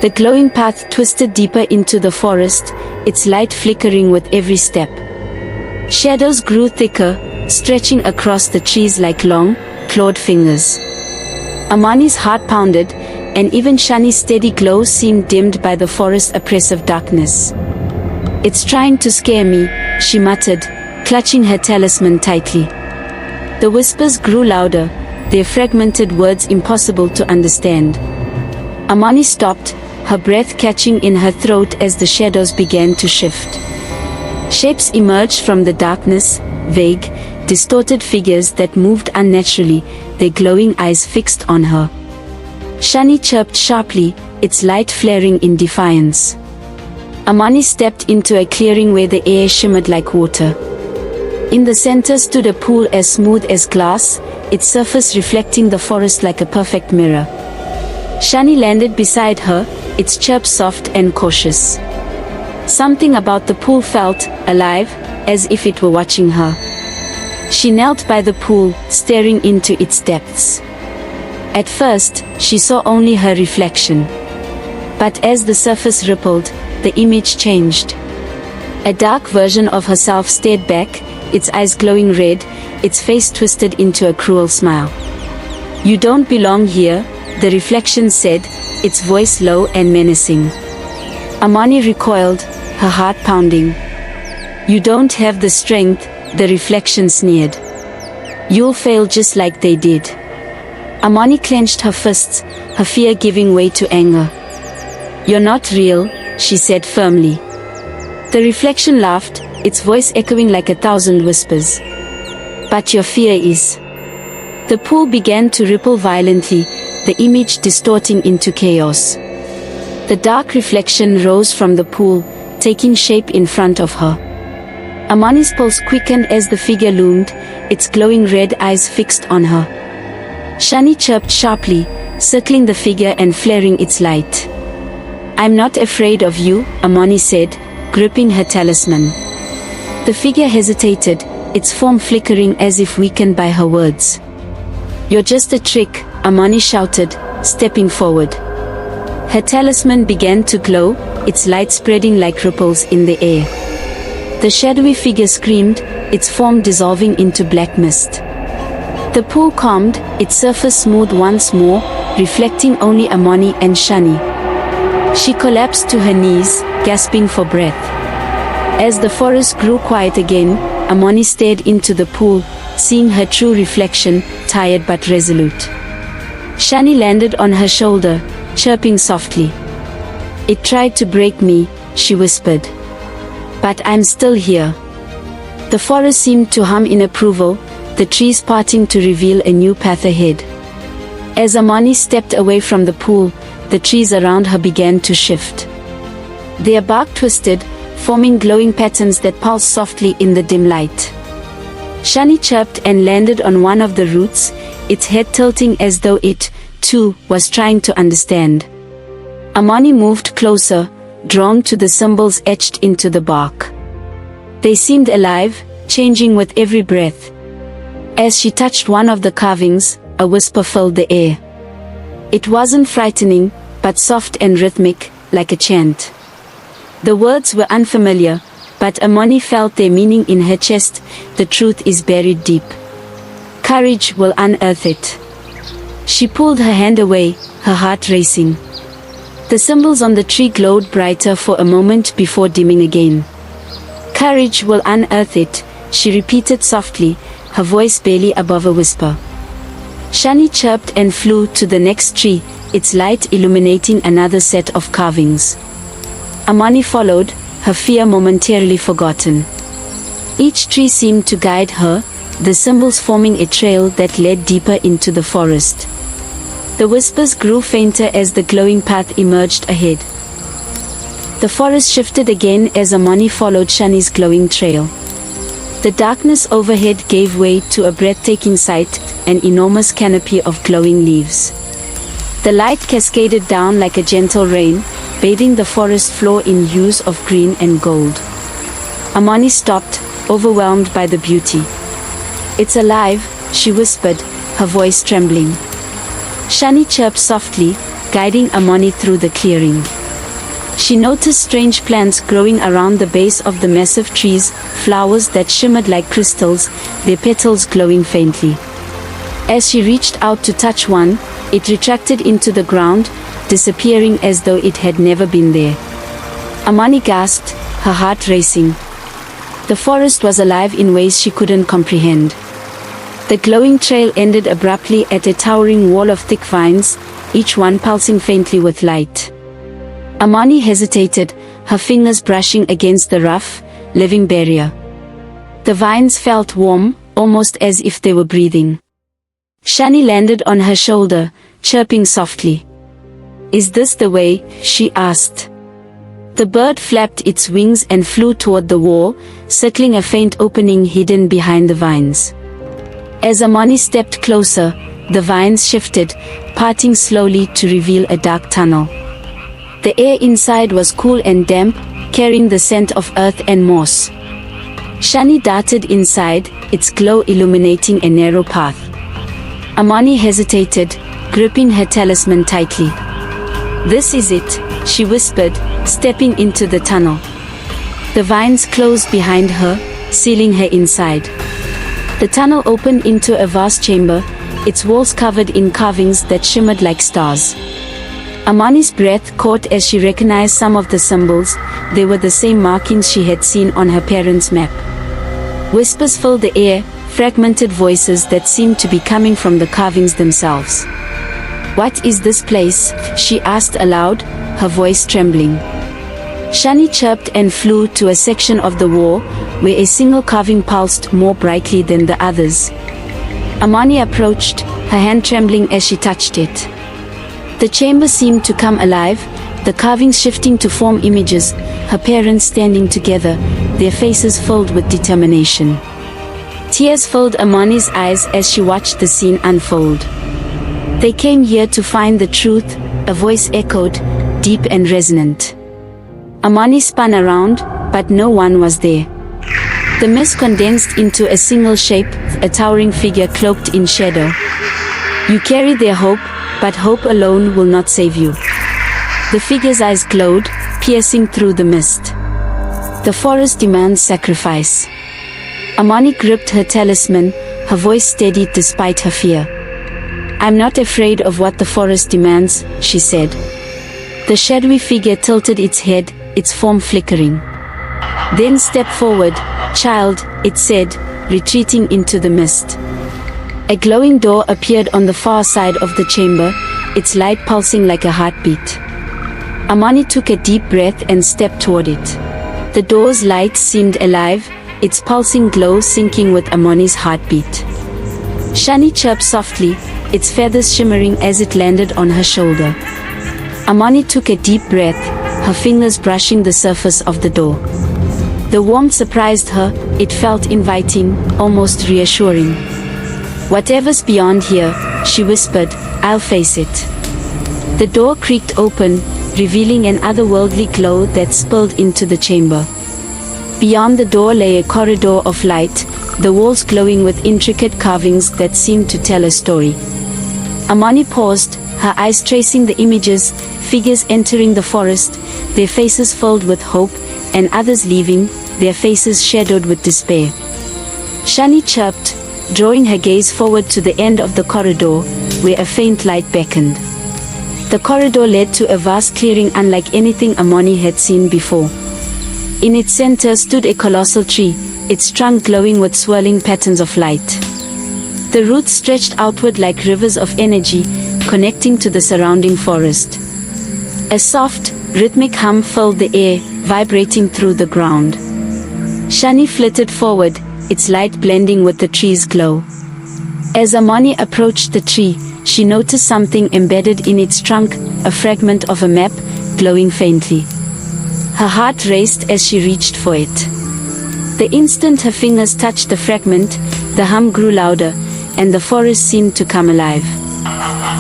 The glowing path twisted deeper into the forest, its light flickering with every step. Shadows grew thicker, stretching across the trees like long, clawed fingers. Amani's heart pounded, and even Shani's steady glow seemed dimmed by the forest's oppressive darkness. It's trying to scare me, she muttered, clutching her talisman tightly. The whispers grew louder, their fragmented words impossible to understand. Amani stopped, her breath catching in her throat as the shadows began to shift. Shapes emerged from the darkness, vague, distorted figures that moved unnaturally, their glowing eyes fixed on her. Shani chirped sharply, its light flaring in defiance. Amani stepped into a clearing where the air shimmered like water. In the center stood a pool as smooth as glass, its surface reflecting the forest like a perfect mirror. Shani landed beside her, its chirp soft and cautious. Something about the pool felt alive, as if it were watching her. She knelt by the pool, staring into its depths. At first, she saw only her reflection. But as the surface rippled, the image changed. A dark version of herself stared back, its eyes glowing red, its face twisted into a cruel smile. You don't belong here, the reflection said, its voice low and menacing. Amani recoiled, her heart pounding. You don't have the strength, the reflection sneered. You'll fail just like they did. Amani clenched her fists, her fear giving way to anger. You're not real, she said firmly. The reflection laughed, its voice echoing like 1,000 whispers. But your fear is. The pool began to ripple violently, the image distorting into chaos. The dark reflection rose from the pool, taking shape in front of her. Amani's pulse quickened as the figure loomed, its glowing red eyes fixed on her. Shani chirped sharply, circling the figure and flaring its light. I'm not afraid of you, Amani said, gripping her talisman. The figure hesitated, its form flickering as if weakened by her words. You're just a trick, Amani shouted, stepping forward. Her talisman began to glow, its light spreading like ripples in the air. The shadowy figure screamed, its form dissolving into black mist. The pool calmed, its surface smooth once more, reflecting only Amani and Shani. She collapsed to her knees, gasping for breath. As the forest grew quiet again, Amani stared into the pool, seeing her true reflection, tired but resolute. Shani landed on her shoulder, chirping softly. It tried to break me, she whispered. But I'm still here. The forest seemed to hum in approval, the trees parting to reveal a new path ahead. As Amani stepped away from the pool, the trees around her began to shift. Their bark twisted, forming glowing patterns that pulsed softly in the dim light. Shani chirped and landed on one of the roots, its head tilting as though it, too, was trying to understand. Amani moved closer, drawn to the symbols etched into the bark. They seemed alive, changing with every breath. As she touched one of the carvings, a whisper filled the air. It wasn't frightening, but soft and rhythmic, like a chant. The words were unfamiliar, but Amani felt their meaning in her chest. The truth is buried deep. Courage will unearth it. She pulled her hand away, her heart racing. The symbols on the tree glowed brighter for a moment before dimming again. Courage will unearth it, she repeated softly, her voice barely above a whisper. Shani chirped and flew to the next tree, its light illuminating another set of carvings. Amani followed, her fear momentarily forgotten. Each tree seemed to guide her, the symbols forming a trail that led deeper into the forest. The whispers grew fainter as the glowing path emerged ahead. The forest shifted again as Amani followed Shani's glowing trail. The darkness overhead gave way to a breathtaking sight, an enormous canopy of glowing leaves. The light cascaded down like a gentle rain, bathing the forest floor in hues of green and gold. Amani stopped, overwhelmed by the beauty. "It's alive," she whispered, her voice trembling. Shani chirped softly, guiding Amani through the clearing. She noticed strange plants growing around the base of the massive trees, flowers that shimmered like crystals, their petals glowing faintly. As she reached out to touch one, it retracted into the ground, disappearing as though it had never been there. Amani gasped, her heart racing. The forest was alive in ways she couldn't comprehend. The glowing trail ended abruptly at a towering wall of thick vines, each one pulsing faintly with light. Amani hesitated, her fingers brushing against the rough, living barrier. The vines felt warm, almost as if they were breathing. Shani landed on her shoulder, chirping softly. "Is this the way?" she asked. The bird flapped its wings and flew toward the wall, circling a faint opening hidden behind the vines. As Amani stepped closer, the vines shifted, parting slowly to reveal a dark tunnel. The air inside was cool and damp, carrying the scent of earth and moss. Shani darted inside, its glow illuminating a narrow path. Amani hesitated, gripping her talisman tightly. "This is it," she whispered, stepping into the tunnel. The vines closed behind her, sealing her inside. The tunnel opened into a vast chamber, its walls covered in carvings that shimmered like stars. Amani's breath caught as she recognized some of the symbols. They were the same markings she had seen on her parents' map. Whispers filled the air, fragmented voices that seemed to be coming from the carvings themselves. "What is this place?" she asked aloud, her voice trembling. Shani chirped and flew to a section of the wall, where a single carving pulsed more brightly than the others. Amani approached, her hand trembling as she touched it. The chamber seemed to come alive, the carvings shifting to form images, her parents standing together, their faces filled with determination. Tears filled Amani's eyes as she watched the scene unfold. "They came here to find the truth," a voice echoed, deep and resonant. Amani spun around, but no one was there. The mist condensed into a single shape, a towering figure cloaked in shadow. "You carry their hope, but hope alone will not save you." The figure's eyes glowed, piercing through the mist. "The forest demands sacrifice." Amani gripped her talisman, her voice steady despite her fear. "I'm not afraid of what the forest demands," she said. The shadowy figure tilted its head, its form flickering. "Then step forward, child," it said, retreating into the mist. A glowing door appeared on the far side of the chamber, its light pulsing like a heartbeat. Amani took a deep breath and stepped toward it. The door's light seemed alive, its pulsing glow syncing with Amani's heartbeat. Shani chirped softly, its feathers shimmering as it landed on her shoulder. Amani took a deep breath, her fingers brushing the surface of the door. The warmth surprised her, it felt inviting, almost reassuring. "Whatever's beyond here," she whispered, I'll face it. The door creaked open, revealing an otherworldly glow that spilled into the chamber. Beyond the door lay a corridor of light, the walls glowing with intricate carvings that seemed to tell a story. Amani paused, her eyes tracing the images, figures entering the forest, their faces filled with hope, and others leaving, their faces shadowed with despair. Shani chirped, drawing her gaze forward to the end of the corridor, where a faint light beckoned. The corridor led to a vast clearing unlike anything Amani had seen before. In its center stood a colossal tree, its trunk glowing with swirling patterns of light. The roots stretched outward like rivers of energy, connecting to the surrounding forest. A soft, rhythmic hum filled the air, vibrating through the ground. Shani flitted forward, its light blending with the tree's glow. As Amani approached the tree, she noticed something embedded in its trunk, a fragment of a map, glowing faintly. Her heart raced as she reached for it. The instant her fingers touched the fragment, the hum grew louder, and the forest seemed to come alive.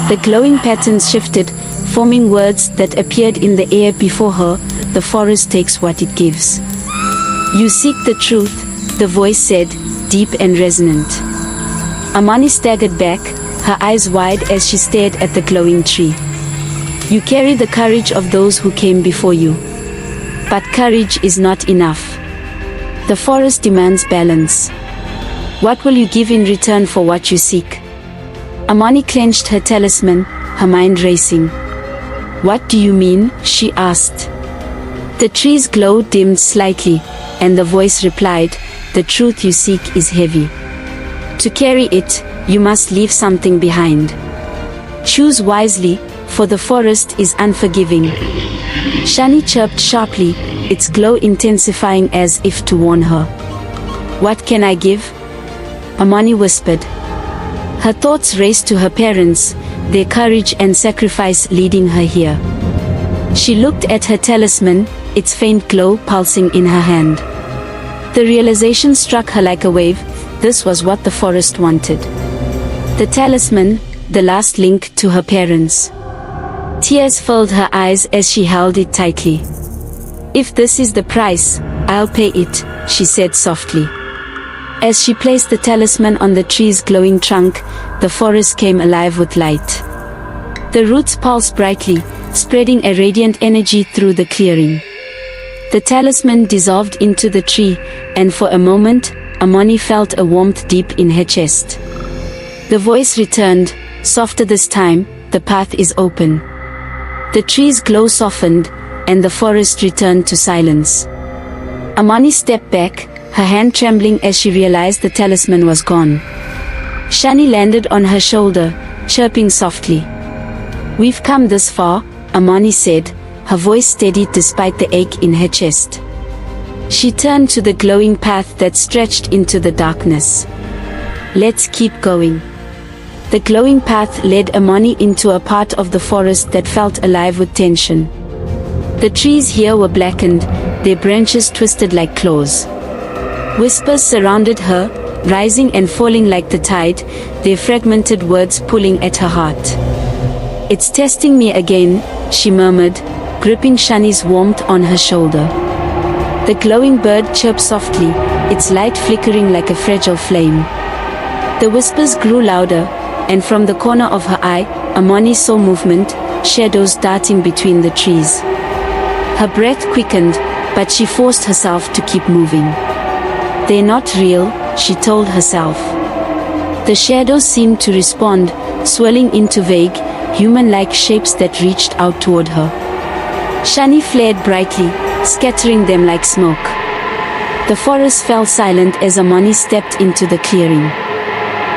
The glowing patterns shifted, forming words that appeared in the air before her. The forest takes what it gives. You seek the truth, the voice said, deep and resonant. Amani staggered back, her eyes wide as she stared at the glowing tree. You carry the courage of those who came before you. But courage is not enough. The forest demands balance. What will you give in return for what you seek? Amani clenched her talisman, her mind racing. What do you mean? She asked. The tree's glow dimmed slightly, and the voice replied, the truth you seek is heavy. To carry it, you must leave something behind. Choose wisely, for the forest is unforgiving. Shani chirped sharply, its glow intensifying as if to warn her. What can I give? Amani whispered. Her thoughts raced to her parents, their courage and sacrifice leading her here. She looked at her talisman, its faint glow pulsing in her hand. The realization struck her like a wave, this was what the forest wanted. The talisman, the last link to her parents. Tears filled her eyes as she held it tightly. If this is the price, I'll pay it, she said softly. As she placed the talisman on the tree's glowing trunk, the forest came alive with light. The roots pulsed brightly, spreading a radiant energy through the clearing. The talisman dissolved into the tree, and for a moment, Amani felt a warmth deep in her chest. The voice returned, softer this time, the path is open. The tree's glow softened, and the forest returned to silence. Amani stepped back, her hand trembling as she realized the talisman was gone. Shani landed on her shoulder, chirping softly. We've come this far, Amani said, her voice steady despite the ache in her chest. She turned to the glowing path that stretched into the darkness. Let's keep going. The glowing path led Amani into a part of the forest that felt alive with tension. The trees here were blackened, their branches twisted like claws. Whispers surrounded her, rising and falling like the tide, their fragmented words pulling at her heart. It's testing me again, she murmured, gripping Shani's warmth on her shoulder. The glowing bird chirped softly, its light flickering like a fragile flame. The whispers grew louder, and from the corner of her eye, Amani saw movement, shadows darting between the trees. Her breath quickened, but she forced herself to keep moving. They're not real, she told herself. The shadows seemed to respond, swelling into vague, human-like shapes that reached out toward her. Shani flared brightly, scattering them like smoke. The forest fell silent as Amani stepped into the clearing.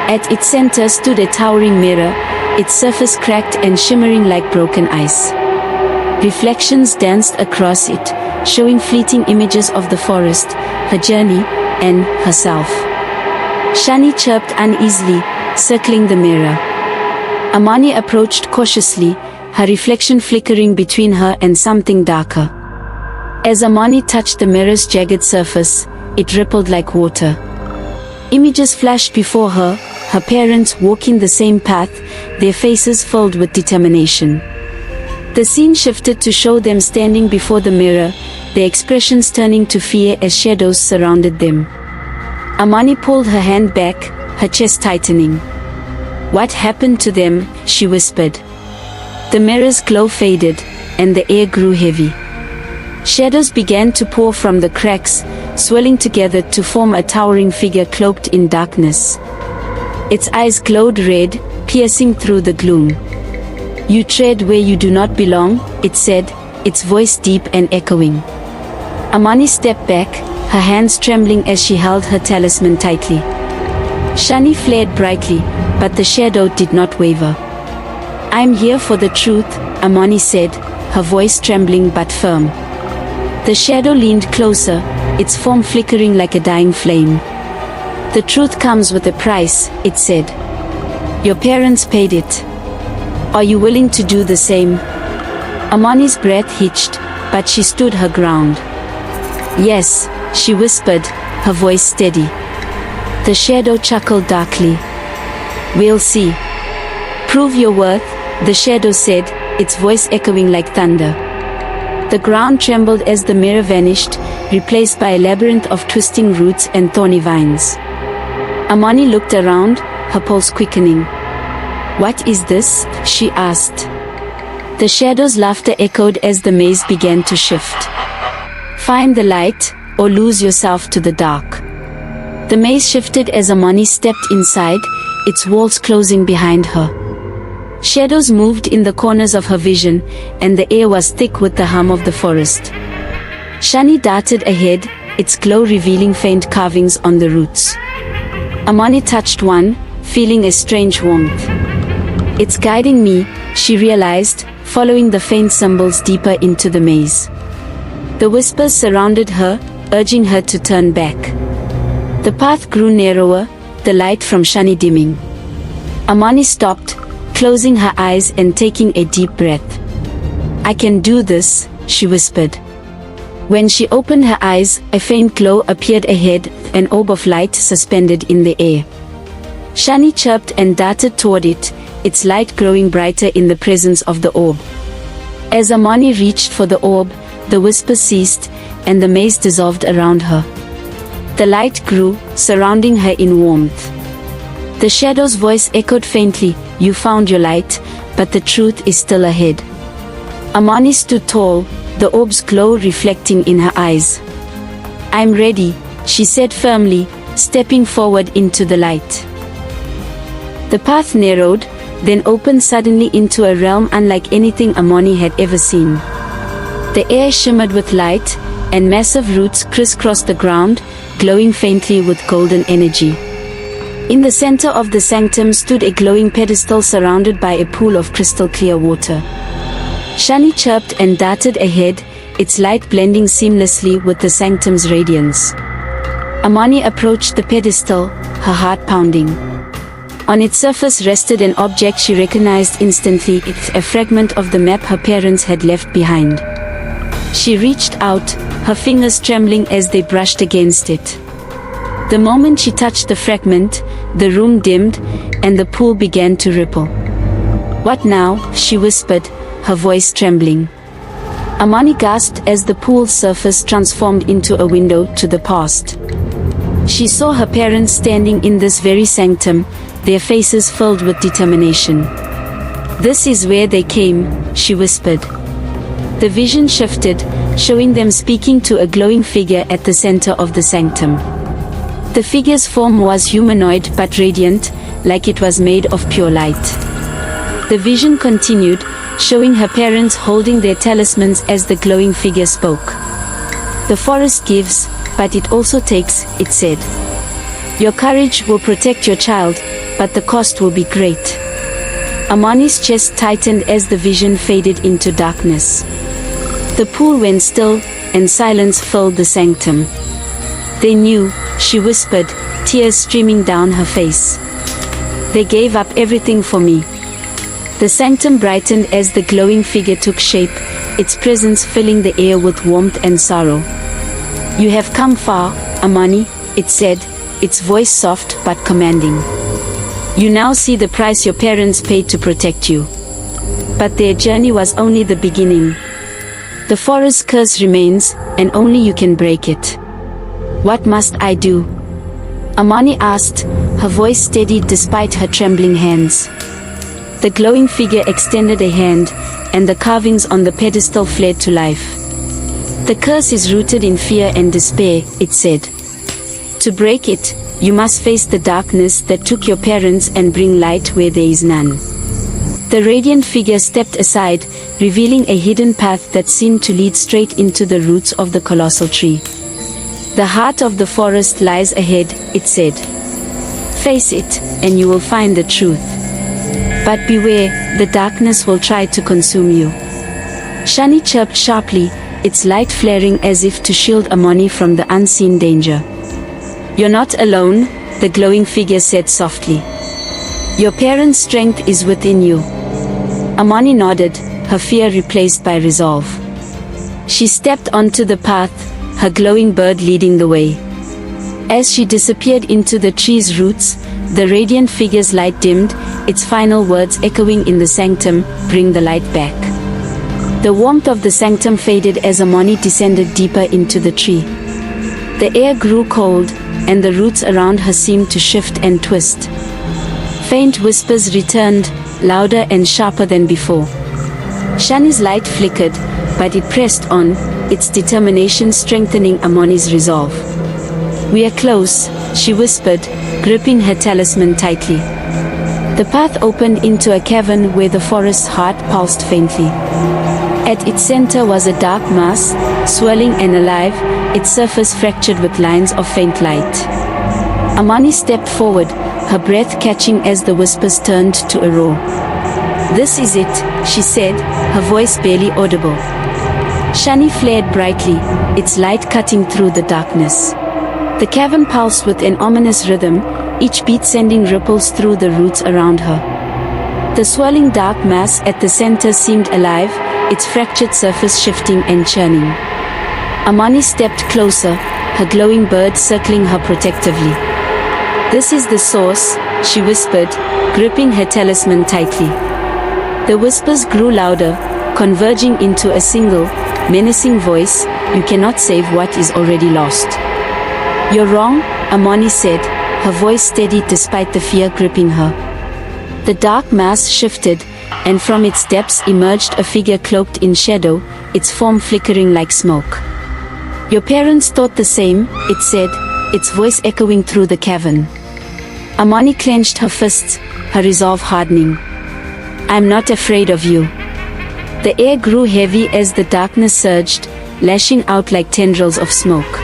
At its center stood a towering mirror, its surface cracked and shimmering like broken ice. Reflections danced across it, showing fleeting images of the forest, her journey, and herself. Shani chirped uneasily, circling the mirror. Amani approached cautiously, her reflection flickering between her and something darker. As Amani touched the mirror's jagged surface, it rippled like water. Images flashed before her, her parents walking the same path, their faces filled with determination. The scene shifted to show them standing before the mirror, their expressions turning to fear as shadows surrounded them. Amani pulled her hand back, her chest tightening. "What happened to them?" she whispered. The mirror's glow faded, and the air grew heavy. Shadows began to pour from the cracks, swirling together to form a towering figure cloaked in darkness. Its eyes glowed red, piercing through the gloom. "You tread where you do not belong," it said, its voice deep and echoing. Amani stepped back, her hands trembling as she held her talisman tightly. Shani flared brightly, but the shadow did not waver. "I'm here for the truth," Amani said, her voice trembling but firm. The shadow leaned closer, its form flickering like a dying flame. "The truth comes with a price," it said. "Your parents paid it. Are you willing to do the same?" Amani's breath hitched, but she stood her ground. "Yes," she whispered, her voice steady. The shadow chuckled darkly. "We'll see." "Prove your worth," the shadow said, its voice echoing like thunder. The ground trembled as the mirror vanished, replaced by a labyrinth of twisting roots and thorny vines. Amani looked around, her pulse quickening. "What is this?" she asked. The shadow's laughter echoed as the maze began to shift. "Find the light, or lose yourself to the dark." The maze shifted as Amani stepped inside, its walls closing behind her. Shadows moved in the corners of her vision, and the air was thick with the hum of the forest. Shani darted ahead, its glow revealing faint carvings on the roots. Amani touched one, feeling a strange warmth. "It's guiding me," she realized, following the faint symbols deeper into the maze. The whispers surrounded her, urging her to turn back. The path grew narrower, the light from Shani dimming. Amani stopped, closing her eyes and taking a deep breath. "I can do this," she whispered. When she opened her eyes, a faint glow appeared ahead, an orb of light suspended in the air. Shani chirped and darted toward it, its light growing brighter in the presence of the orb. As Amani reached for the orb, the whisper ceased, and the maze dissolved around her. The light grew, surrounding her in warmth. The shadow's voice echoed faintly, "You found your light, but the truth is still ahead." Amani stood tall, the orb's glow reflecting in her eyes. "I'm ready," she said firmly, stepping forward into the light. The path narrowed, then opened suddenly into a realm unlike anything Amani had ever seen. The air shimmered with light, and massive roots crisscrossed the ground, glowing faintly with golden energy. In the center of the sanctum stood a glowing pedestal surrounded by a pool of crystal clear water. Shani chirped and darted ahead, its light blending seamlessly with the sanctum's radiance. Amani approached the pedestal, her heart pounding. On its surface rested an object she recognized instantly, a fragment of the map her parents had left behind. She reached out, her fingers trembling as they brushed against it. The moment she touched the fragment, the room dimmed, and the pool began to ripple. "What now?" she whispered, her voice trembling. Amani gasped as the pool's surface transformed into a window to the past. She saw her parents standing in this very sanctum, their faces filled with determination. "This is where they came," she whispered. The vision shifted, showing them speaking to a glowing figure at the center of the sanctum. The figure's form was humanoid but radiant, like it was made of pure light. The vision continued, showing her parents holding their talismans as the glowing figure spoke. "The forest gives, but it also takes," it said. "Your courage will protect your child, but the cost will be great." Amani's chest tightened as the vision faded into darkness. The pool went still, and silence filled the sanctum. "They knew," she whispered, tears streaming down her face. "They gave up everything for me." The sanctum brightened as the glowing figure took shape, its presence filling the air with warmth and sorrow. "You have come far, Amani," it said, its voice soft but commanding. You now see the price your parents paid to protect you. But their journey was only the beginning. The forest curse remains, and only you can break it. What must I do? Amani asked, her voice steadied despite her trembling hands. The glowing figure extended a hand, and the carvings on the pedestal flared to life. The curse is rooted in fear and despair, it said. To break it, you must face the darkness that took your parents and bring light where there is none. The radiant figure stepped aside, revealing a hidden path that seemed to lead straight into the roots of the colossal tree. The heart of the forest lies ahead, it said. Face it, and you will find the truth. But beware, the darkness will try to consume you. Shani chirped sharply, its light flaring as if to shield Amani from the unseen danger. You're not alone, the glowing figure said softly. Your parents' strength is within you. Amani nodded, her fear replaced by resolve. She stepped onto the path, her glowing bird leading the way. As she disappeared into the tree's roots, the radiant figure's light dimmed, its final words echoing in the sanctum, "Bring the light back." The warmth of the sanctum faded as Amani descended deeper into the tree. The air grew cold, and the roots around her seemed to shift and twist. Faint whispers returned, louder and sharper than before. Shani's light flickered, but it pressed on, its determination strengthening Amani's resolve. "We are close," she whispered, gripping her talisman tightly. The path opened into a cavern where the forest's heart pulsed faintly. At its center was a dark mass, swirling and alive, its surface fractured with lines of faint light. Amani stepped forward, her breath catching as the whispers turned to a roar. "This is it," she said, her voice barely audible. Shani flared brightly, its light cutting through the darkness. The cavern pulsed with an ominous rhythm, each beat sending ripples through the roots around her. The swirling dark mass at the center seemed alive, its fractured surface shifting and churning. Amani stepped closer, her glowing bird circling her protectively. "This is the source," she whispered, gripping her talisman tightly. The whispers grew louder, converging into a single, menacing voice, "You cannot save what is already lost." "You're wrong," Amani said, her voice steady despite the fear gripping her. The dark mass shifted, and from its depths emerged a figure cloaked in shadow, its form flickering like smoke. "Your parents thought the same," it said, its voice echoing through the cavern. Amani clenched her fists, her resolve hardening. "I'm not afraid of you." The air grew heavy as the darkness surged, lashing out like tendrils of smoke.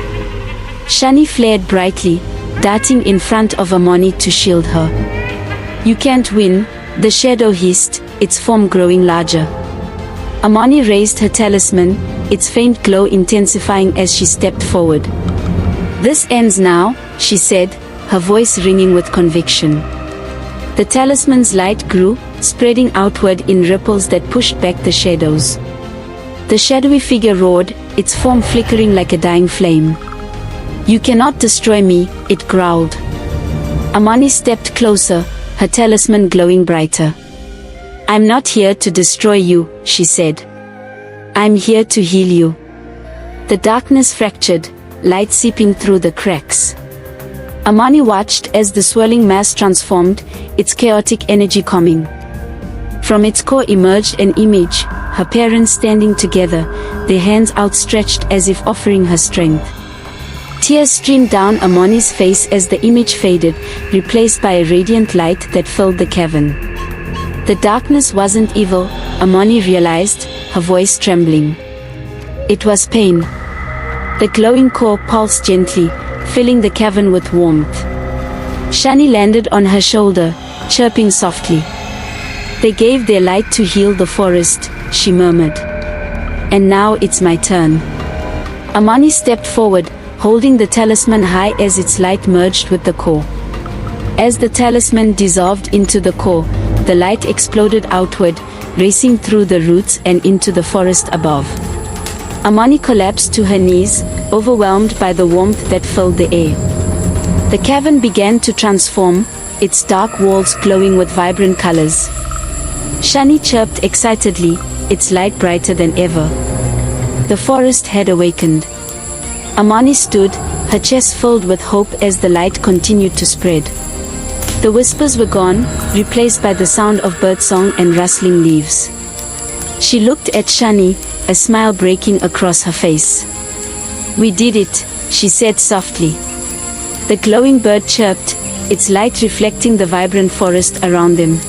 Shani flared brightly, darting in front of Amani to shield her. "You can't win," the shadow hissed, its form growing larger. Amani raised her talisman, its faint glow intensifying as she stepped forward. "This ends now," she said, her voice ringing with conviction. The talisman's light grew, spreading outward in ripples that pushed back the shadows. The shadowy figure roared, its form flickering like a dying flame. "You cannot destroy me," it growled. Amani stepped closer, her talisman glowing brighter. "I'm not here to destroy you," she said. "I'm here to heal you." The darkness fractured, light seeping through the cracks. Amani watched as the swirling mass transformed, its chaotic energy calming. From its core emerged an image, her parents standing together, their hands outstretched as if offering her strength. Tears streamed down Amani's face as the image faded, replaced by a radiant light that filled the cavern. The darkness wasn't evil, Amani realized, her voice trembling. It was pain. The glowing core pulsed gently, filling the cavern with warmth. Shani landed on her shoulder, chirping softly. "They gave their light to heal the forest," she murmured. "And now it's my turn." Amani stepped forward, holding the talisman high as its light merged with the core. As the talisman dissolved into the core, the light exploded outward, racing through the roots and into the forest above. Amani collapsed to her knees, overwhelmed by the warmth that filled the air. The cavern began to transform, its dark walls glowing with vibrant colors. Shani chirped excitedly, its light brighter than ever. The forest had awakened. Amani stood, her chest filled with hope as the light continued to spread. The whispers were gone, replaced by the sound of birdsong and rustling leaves. She looked at Shani, a smile breaking across her face. "We did it," she said softly. The glowing bird chirped, its light reflecting the vibrant forest around them.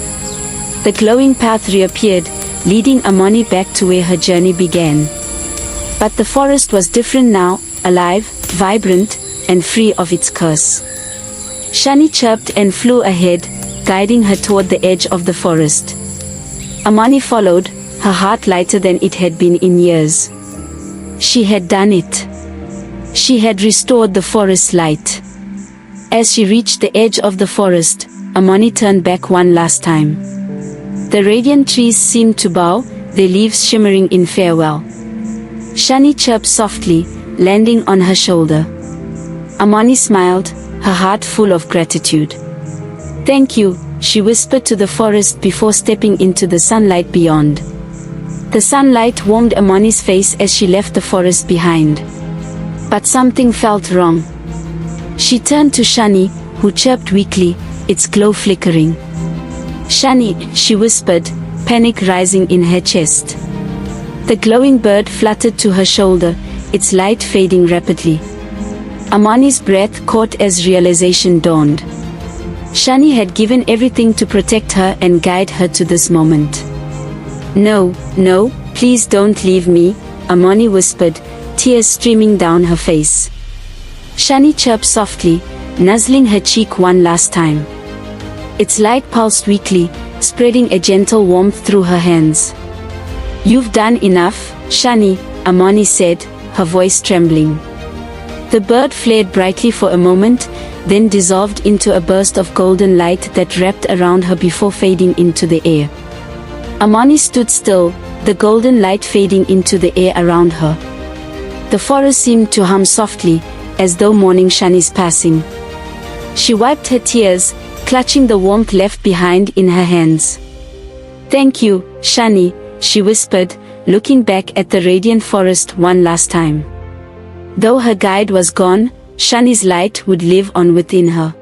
The glowing path reappeared, leading Amani back to where her journey began. But the forest was different now, alive, vibrant, and free of its curse. Shani chirped and flew ahead, guiding her toward the edge of the forest. Amani followed, her heart lighter than it had been in years. She had done it. She had restored the forest's light. As she reached the edge of the forest, Amani turned back one last time. The radiant trees seemed to bow, their leaves shimmering in farewell. Shani chirped softly, landing on her shoulder. Amani smiled, her heart full of gratitude. "Thank you," she whispered to the forest before stepping into the sunlight beyond. The sunlight warmed Amani's face as she left the forest behind. But something felt wrong. She turned to Shani, who chirped weakly, its glow flickering. "Shani," she whispered, panic rising in her chest. The glowing bird fluttered to her shoulder, its light fading rapidly. Amani's breath caught as realization dawned. Shani had given everything to protect her and guide her to this moment. "No, no, please don't leave me," Amani whispered, tears streaming down her face. Shani chirped softly, nuzzling her cheek one last time. Its light pulsed weakly, spreading a gentle warmth through her hands. "You've done enough, Shani," Amani said, her voice trembling. The bird flared brightly for a moment, then dissolved into a burst of golden light that wrapped around her before fading into the air. Amani stood still, the golden light fading into the air around her. The forest seemed to hum softly, as though mourning Shani's passing. She wiped her tears, clutching the warmth left behind in her hands. "Thank you, Shani," she whispered, looking back at the radiant forest one last time. Though her guide was gone, Shani's light would live on within her.